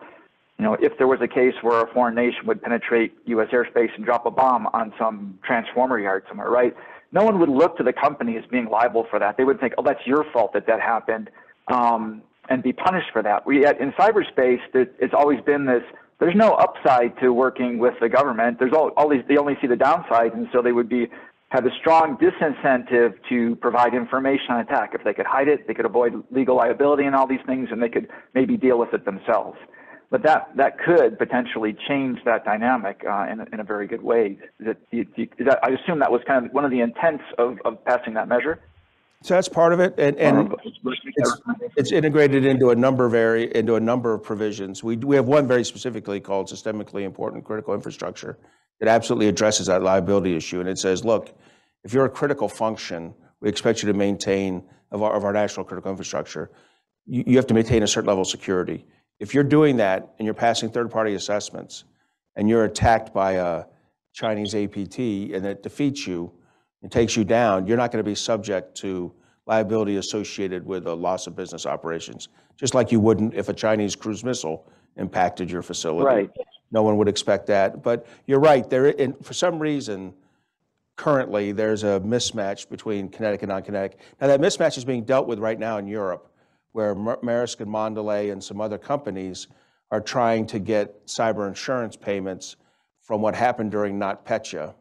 you know, if there was a case where a foreign nation would penetrate U.S. airspace and drop a bomb on some transformer yard somewhere, right? No one would look to the company as being liable for that. They would think, oh, that's your fault that happened, and be punished for that. In cyberspace, it's always been this, there's no upside to working with the government. There's they only see the downside, and so they would have a strong disincentive to provide information on attack. If they could hide it, they could avoid legal liability and all these things, and they could maybe deal with it themselves. But that could potentially change that dynamic in a very good way. I assume that was kind of one of the intents of passing that measure. So that's part of it, and it's integrated into a number of provisions. We have one very specifically called Systemically Important Critical Infrastructure that absolutely addresses that liability issue, and it says, look, if you're a critical function, we expect you to maintain of our national critical infrastructure. You have to maintain a certain level of security. If you're doing that and you're passing third-party assessments and you're attacked by a Chinese APT and it defeats you and takes you down, you're not going to be subject to liability associated with a loss of business operations, just like you wouldn't if a Chinese cruise missile impacted your facility. Right. No one would expect that. But you're right. For some reason, currently, there's a mismatch between kinetic and non-kinetic. Now, that mismatch is being dealt with right now in Europe, where Maersk and Mondelez and some other companies are trying to get cyber insurance payments from what happened during NotPetya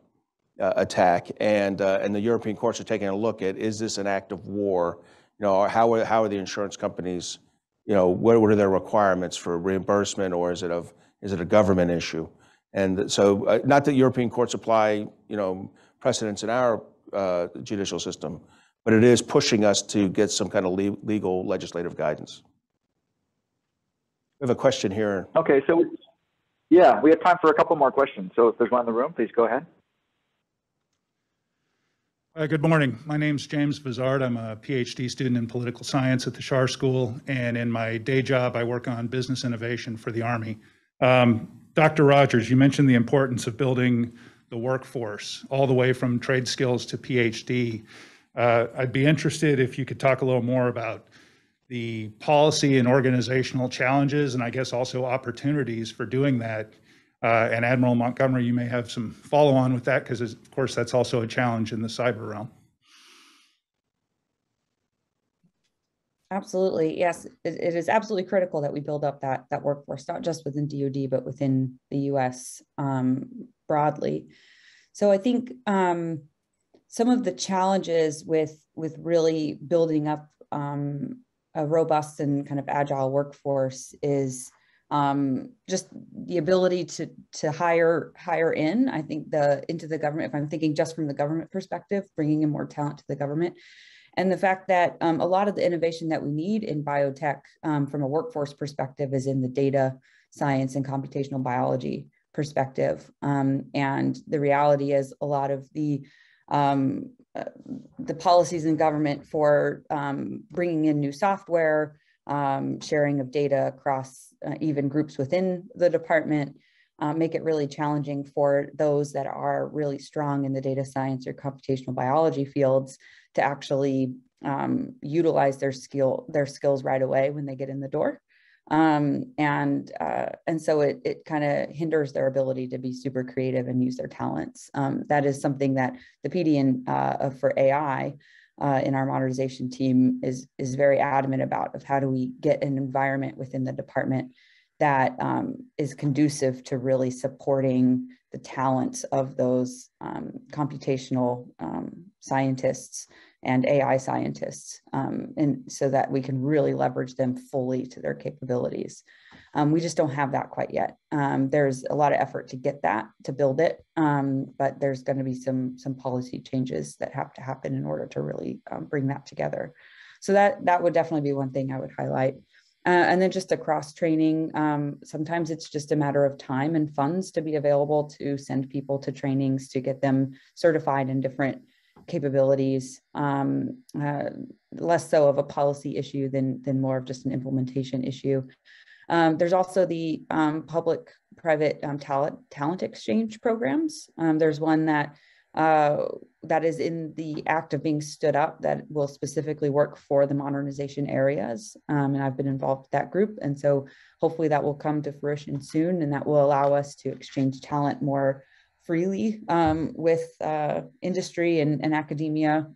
attack, and the European courts are taking a look at, is this an act of war? You know, how are the insurance companies, you know, what are their requirements for reimbursement, or is it a government issue? And so, not that European courts apply, you know, precedents in our judicial system, but it is pushing us to get some kind of legal legislative guidance. We have a question here. Okay, so yeah, we have time for a couple more questions. So if there's one in the room, please go ahead. Good morning. My name's James Vizard. I'm a PhD student in political science at the Schar School, and in my day job, I work on business innovation for the Army. Dr. Rogers, you mentioned the importance of building the workforce all the way from trade skills to PhD. I'd be interested if you could talk a little more about the policy and organizational challenges, and I guess also opportunities for doing that. And Admiral Montgomery, you may have some follow-on with that, because of course that's also a challenge in the cyber realm. Absolutely, yes. It is absolutely critical that we build up that workforce, not just within DoD, but within the U.S. Broadly. So I think some of the challenges with really building up a robust and kind of agile workforce is just the ability to hire in. I think into the government, if I'm thinking just from the government perspective, bringing in more talent to the government. And the fact that a lot of the innovation that we need in biotech from a workforce perspective is in the data science and computational biology perspective. And the reality is a lot of the policies in government for bringing in new software, sharing of data across even groups within the department, make it really challenging for those that are really strong in the data science or computational biology fields to actually utilize their skills right away when they get in the door. And so it kind of hinders their ability to be super creative and use their talents. That is something that the PD for AI in our modernization team is very adamant about, of how do we get an environment within the department that is conducive to really supporting the talents of those computational scientists and AI scientists, and so that we can really leverage them fully to their capabilities. We just don't have that quite yet. There's a lot of effort to get that, to build it, but there's going to be some policy changes that have to happen in order to really bring that together. So that would definitely be one thing I would highlight. And then just the cross training. Sometimes it's just a matter of time and funds to be available to send people to trainings to get them certified in different capabilities, less so of a policy issue than more of just an implementation issue. There's also the public-private talent exchange programs. There's one that is in the act of being stood up that will specifically work for the modernization areas. And I've been involved with that group. And so hopefully that will come to fruition soon, and that will allow us to exchange talent more freely with industry and academia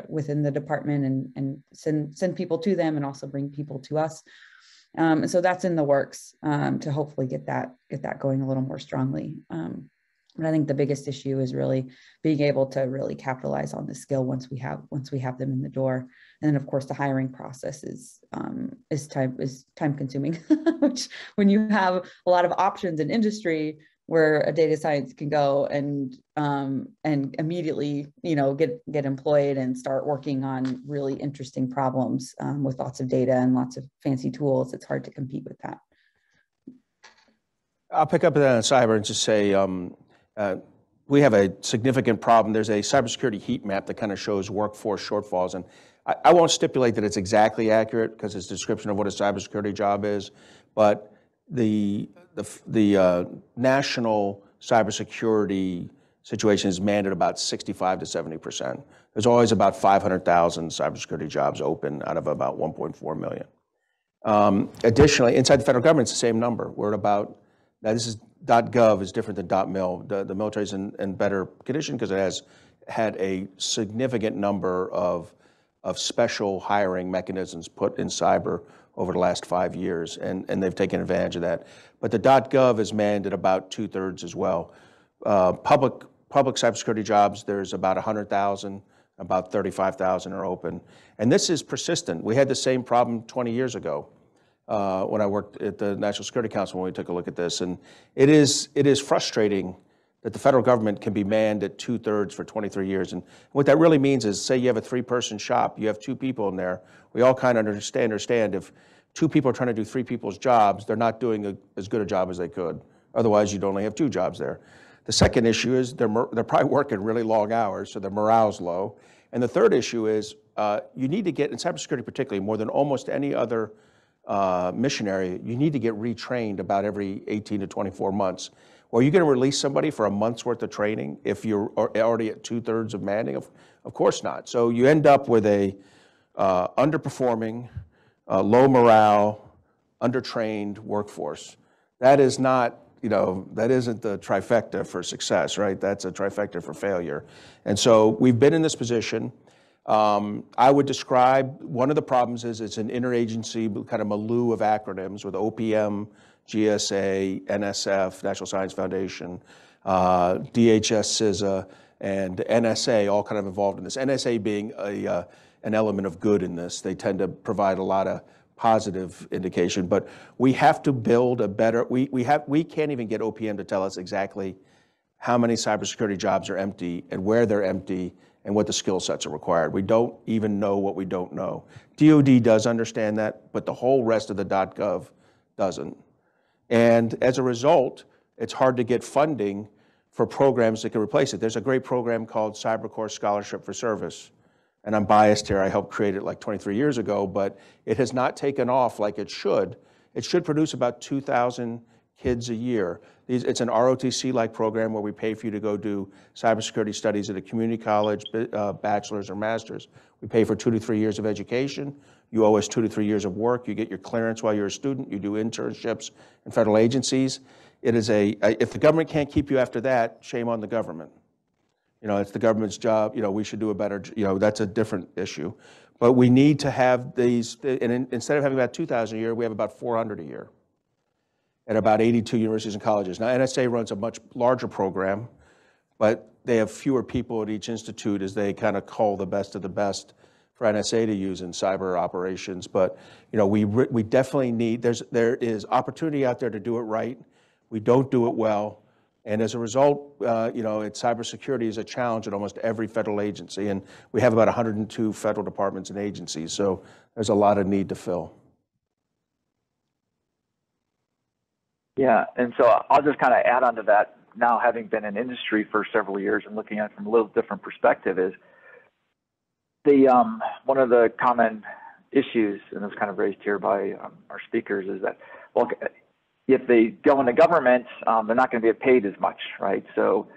within the department, and send people to them and also bring people to us. And so that's in the works to hopefully get that going a little more strongly. But I think the biggest issue is really being able to really capitalize on the skill once we have them in the door. And then of course the hiring process is time consuming, which when you have a lot of options in industry where a data science can go and immediately, get employed and start working on really interesting problems with lots of data and lots of fancy tools, it's hard to compete with that. I'll pick up that on cyber and just say, we have a significant problem. There's a cybersecurity heat map that kind of shows workforce shortfalls. And I won't stipulate that it's exactly accurate because it's a description of what a cybersecurity job is, but the national cybersecurity situation is manned at about 65 to 70%. There's always about 500,000 cybersecurity jobs open out of about 1.4 million. Additionally, inside the federal government, it's the same number. We're at about, now this is .gov is different than .mil. The military's in better condition because it has had a significant number of special hiring mechanisms put in cyber over the last 5 years, and they've taken advantage of that. But the .gov is manned at about 2/3 as well. Public cybersecurity jobs, there's about 100,000, about 35,000 are open. And this is persistent. We had the same problem 20 years ago when I worked at the National Security Council when we took a look at this. And it is frustrating that the federal government can be manned at 2/3 for 23 years. And what that really means is, say you have a 3-person shop, you have 2 people in there, we all kind of understand if 2 people are trying to do 3 people's jobs, they're not doing as good a job as they could. Otherwise, you'd only have 2 jobs there. The second issue is they're probably working really long hours, so their morale's low. And the third issue is you need to get, in cybersecurity particularly, more than almost any other mission area, you need to get retrained about every 18 to 24 months. Or are you going to release somebody for a month's worth of training if you're already at 2/3 of manning? Of course not. So you end up with a underperforming, low morale, undertrained workforce. That is not, that isn't the trifecta for success, right? That's a trifecta for failure. And so we've been in this position. I would describe one of the problems is it's an interagency kind of milieu of acronyms with OPM, GSA, NSF, National Science Foundation, DHS, CISA, and NSA all kind of involved in this. NSA being an element of good in this. They tend to provide a lot of positive indication, but we have to build a better, we can't even get OPM to tell us exactly how many cybersecurity jobs are empty and where they're empty and what the skill sets are required. We don't even know what we don't know. DoD does understand that, but the whole rest of the .gov doesn't. And as a result, it's hard to get funding for programs that can replace it. There's a great program called Cybercore Scholarship for Service. And I'm biased here, I helped create it like 23 years ago, but it has not taken off like it should. It should produce about 2,000 kids a year. It's an ROTC-like program where we pay for you to go do cybersecurity studies at a community college, bachelor's or master's. We pay for 2 to 3 years of education. You owe us 2 to 3 years of work. You get your clearance while you're a student. You do internships in federal agencies. It is if the government can't keep you after that, shame on the government. It's the government's job. We should do a better, that's a different issue. But we need to have these, and instead of having about 2,000 a year, we have about 400 a year at about 82 universities and colleges. Now, NSA runs a much larger program, but they have fewer people at each institute as they kind of cull the best of the best for NSA to use in cyber operations. But, we definitely need, there is opportunity out there to do it right. We don't do it well. And as a result, cybersecurity is a challenge at almost every federal agency. And we have about 102 federal departments and agencies. So there's a lot of need to fill. Yeah, and so I'll just kind of add on to that. Now, having been in industry for several years and looking at it from a little different perspective, is one of the common issues, and it was kind of raised here by our speakers, is that, well, if they go into government, they're not going to get paid as much, right? So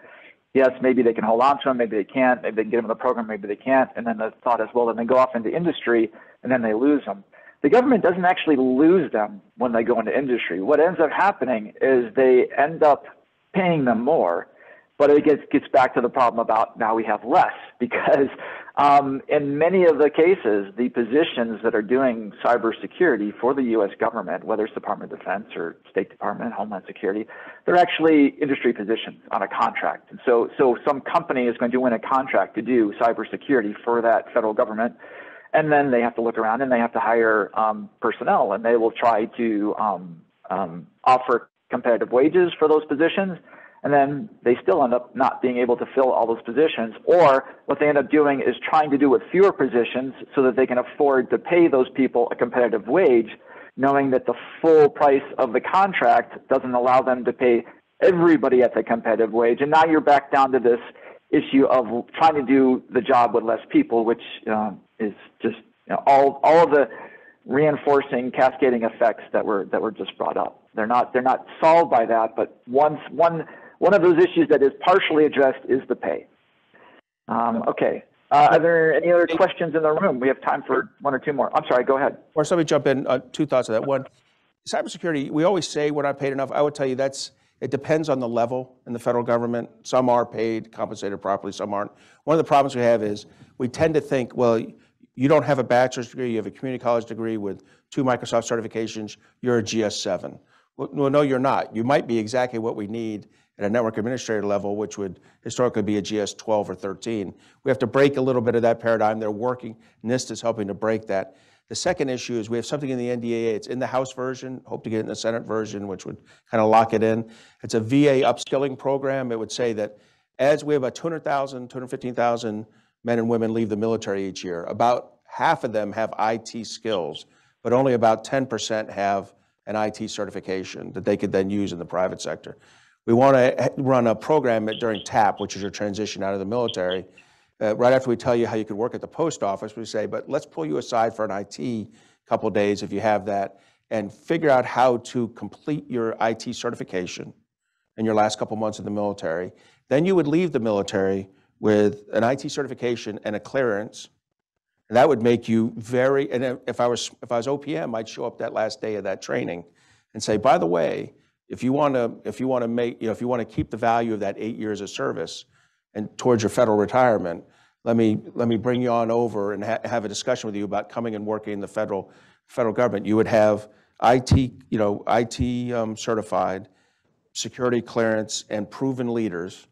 yes, maybe they can hold on to them, maybe they can't, maybe they can get them in the program, maybe they can't. And then the thought is, well, then they go off into industry and then they lose them. The government doesn't actually lose them when they go into industry. What ends up happening is they end up paying them more, but it gets back to the problem about now we have less, because in many of the cases, the positions that are doing cybersecurity for the U.S. government, whether it's Department of Defense or State Department, Homeland Security, they're actually industry positions on a contract. And so some company is going to win a contract to do cybersecurity for that federal government, and then they have to look around and they have to hire personnel, and they will try to offer competitive wages for those positions. And then they still end up not being able to fill all those positions, or what they end up doing is trying to do with fewer positions so that they can afford to pay those people a competitive wage, knowing that the full price of the contract doesn't allow them to pay everybody at the competitive wage. And now you're back down to this issue of trying to do the job with less people, which is just all of the reinforcing cascading effects that were just brought up. They're not solved by that, but one of those issues that is partially addressed is the pay. Okay. Are there any other questions in the room? We have time for one or two more. I'm sorry, go ahead. Or somebody jump in, two thoughts on that. One, cybersecurity, we always say we're not paid enough. I would tell you it depends on the level in the federal government. Some are paid, compensated properly, some aren't. One of the problems we have is we tend to think, well, you don't have a bachelor's degree, you have a community college degree with 2 Microsoft certifications, you're a GS7. Well, no, you're not. You might be exactly what we need at a network administrator level, which would historically be a GS12 or 13. We have to break a little bit of that paradigm. They're working, NIST is helping to break that. The second issue is we have something in the NDAA. It's in the House version, hope to get it in the Senate version, which would kind of lock it in. It's a VA upskilling program. It would say that as we have about 200,000, 215,000 men and women leave the military each year, about half of them have IT skills, but only about 10% have an IT certification that they could then use in the private sector. We want to run a program during TAP, which is your transition out of the military. Right after we tell you how you could work at the post office, we say, but let's pull you aside for an IT couple of days if you have that, and figure out how to complete your IT certification in your last couple months in the military. Then you would leave the military with an IT certification and a clearance. And that would make you and if I was OPM, I'd show up that last day of that training and say, by the way, if you want to keep the value of that 8 years of service and towards your federal retirement, let me bring you on over and have a discussion with you about coming and working in the federal government. You would have IT certified, security clearance, and proven leaders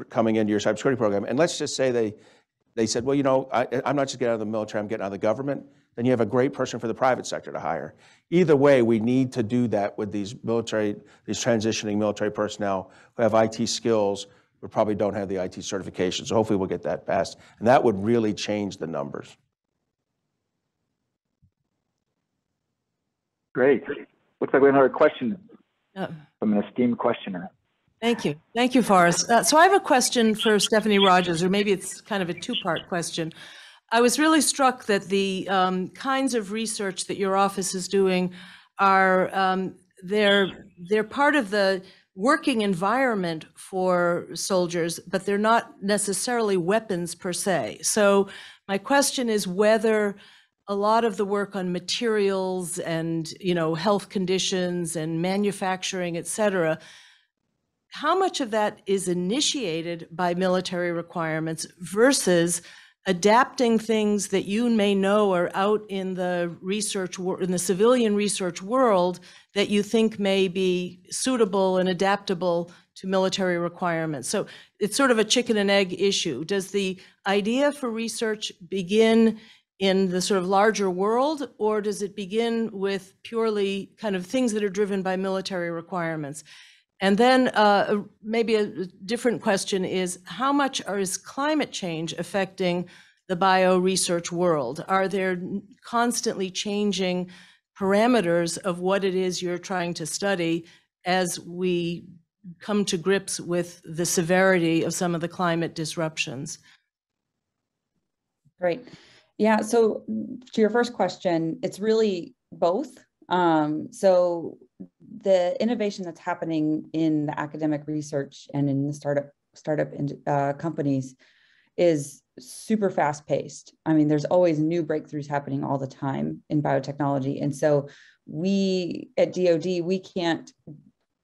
coming into your cybersecurity program. And let's just say they said, well, I'm not just getting out of the military, I'm getting out of the government. Then you have a great person for the private sector to hire. Either way, we need to do that with these transitioning military personnel who have IT skills, but probably don't have the IT certification. So hopefully we'll get that passed. And that would really change the numbers. Great. Looks like we have another question from an esteemed questioner. Thank you. Thank you, Forrest. So I have a question for Stephanie Rogers, or maybe it's kind of a two-part question. I was really struck that the kinds of research that your office is doing are they're part of the working environment for soldiers, but they're not necessarily weapons per se. So my question is whether a lot of the work on materials and, health conditions and manufacturing, et cetera, how much of that is initiated by military requirements versus adapting things that you may know are out in the in the civilian research world that you think may be suitable and adaptable to military requirements? So it's sort of a chicken and egg issue. Does the idea for research begin in the sort of larger world, or does it begin with purely kind of things that are driven by military requirements? And then maybe a different question is, how much is climate change affecting the bio-research world? Are there constantly changing parameters of what it is you're trying to study as we come to grips with the severity of some of the climate disruptions? Great. Yeah, so to your first question, it's really both. So the innovation that's happening in the academic research and in the startup companies is super fast paced. I mean, there's always new breakthroughs happening all the time in biotechnology. And so we at DoD, we can't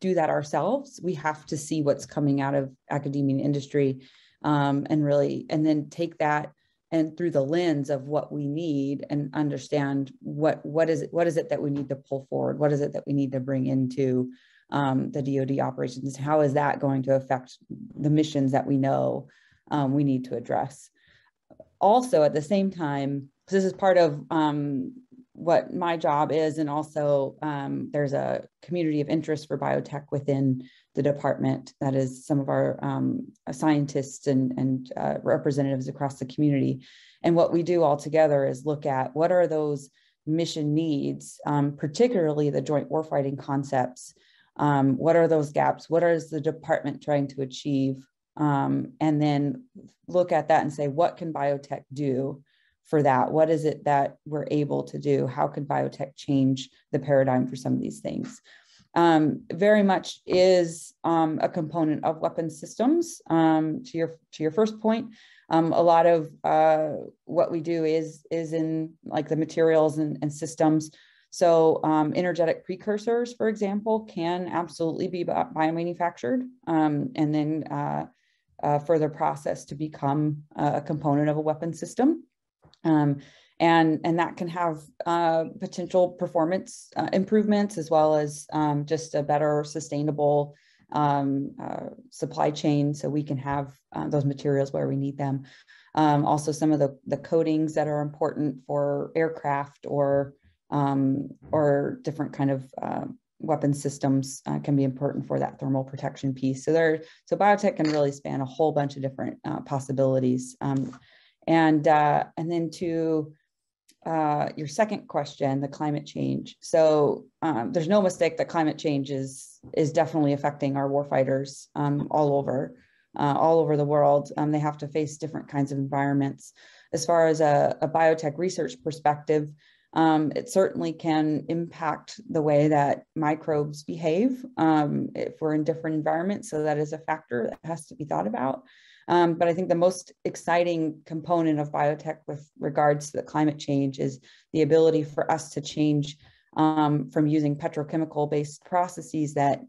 do that ourselves. We have to see what's coming out of academia and industry, and then take that and through the lens of what we need and understand what is it that we need to pull forward? What is it that we need to bring into the DoD operations? How is that going to affect the missions that we know we need to address? Also, at the same time, this is part of what my job is, and also there's a community of interest for biotech within the department that is some of our scientists and representatives across the community. And what we do all together is look at what are those mission needs, particularly the joint warfighting concepts. What are those gaps? What is the department trying to achieve? And then look at that and say, what can biotech do for that? What is it that we're able to do? How can biotech change the paradigm for some of these things? Very much is a component of weapon systems. To your first point, a lot of what we do is in like the materials and systems. So energetic precursors, for example, can absolutely be biomanufactured and then further processed to become a component of a weapon system. And that can have potential performance improvements, as well as just a better sustainable supply chain, so we can have those materials where we need them. Also, some of the coatings that are important for aircraft or different kind of weapon systems can be important for that thermal protection piece. So biotech can really span a whole bunch of different possibilities. And then to your second question, the climate change. So there's no mistake that climate change is definitely affecting our warfighters all over the world. They have to face different kinds of environments. As far as a biotech research perspective, it certainly can impact the way that microbes behave if we're in different environments. So that is a factor that has to be thought about. But I think the most exciting component of biotech with regards to the climate change is the ability for us to change from using petrochemical-based processes that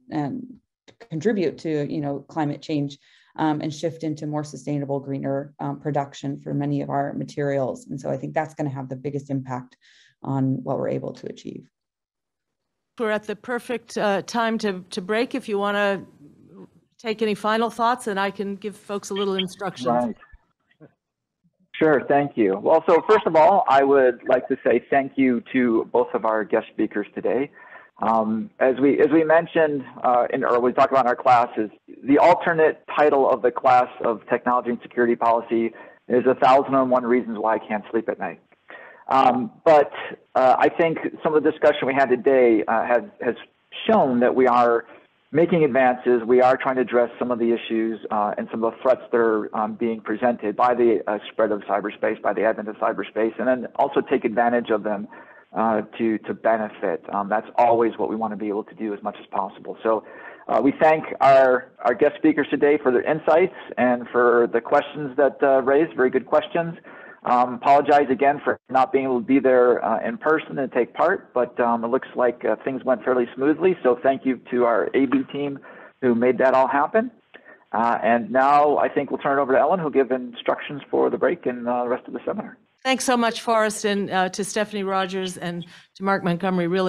contribute to climate change and shift into more sustainable, greener production for many of our materials. And so I think that's going to have the biggest impact on what we're able to achieve. We're at the perfect time to break. If you want to take any final thoughts, and I can give folks a little instruction. Right. Sure, thank you. Well, so first of all, I would like to say thank you to both of our guest speakers today. As we mentioned or we talked about in our classes, the alternate title of the class of Technology and Security Policy is 1001 Reasons Why I Can't Sleep at Night. But I think some of the discussion we had today has shown that we are making advances. We are trying to address some of the issues and some of the threats that are being presented by the spread of cyberspace, by the advent of cyberspace, and then also take advantage of them to benefit. That's always what we want to be able to do as much as possible. So we thank our guest speakers today for their insights and for the questions that raised, very good questions. Apologize again for not being able to be there in person and take part, but it looks like things went fairly smoothly. So thank you to our AB team who made that all happen. And now I think we'll turn it over to Ellen, who'll give instructions for the break and the rest of the seminar. Thanks so much, Forrest, and to Stephanie Rogers and to Mark Montgomery. Really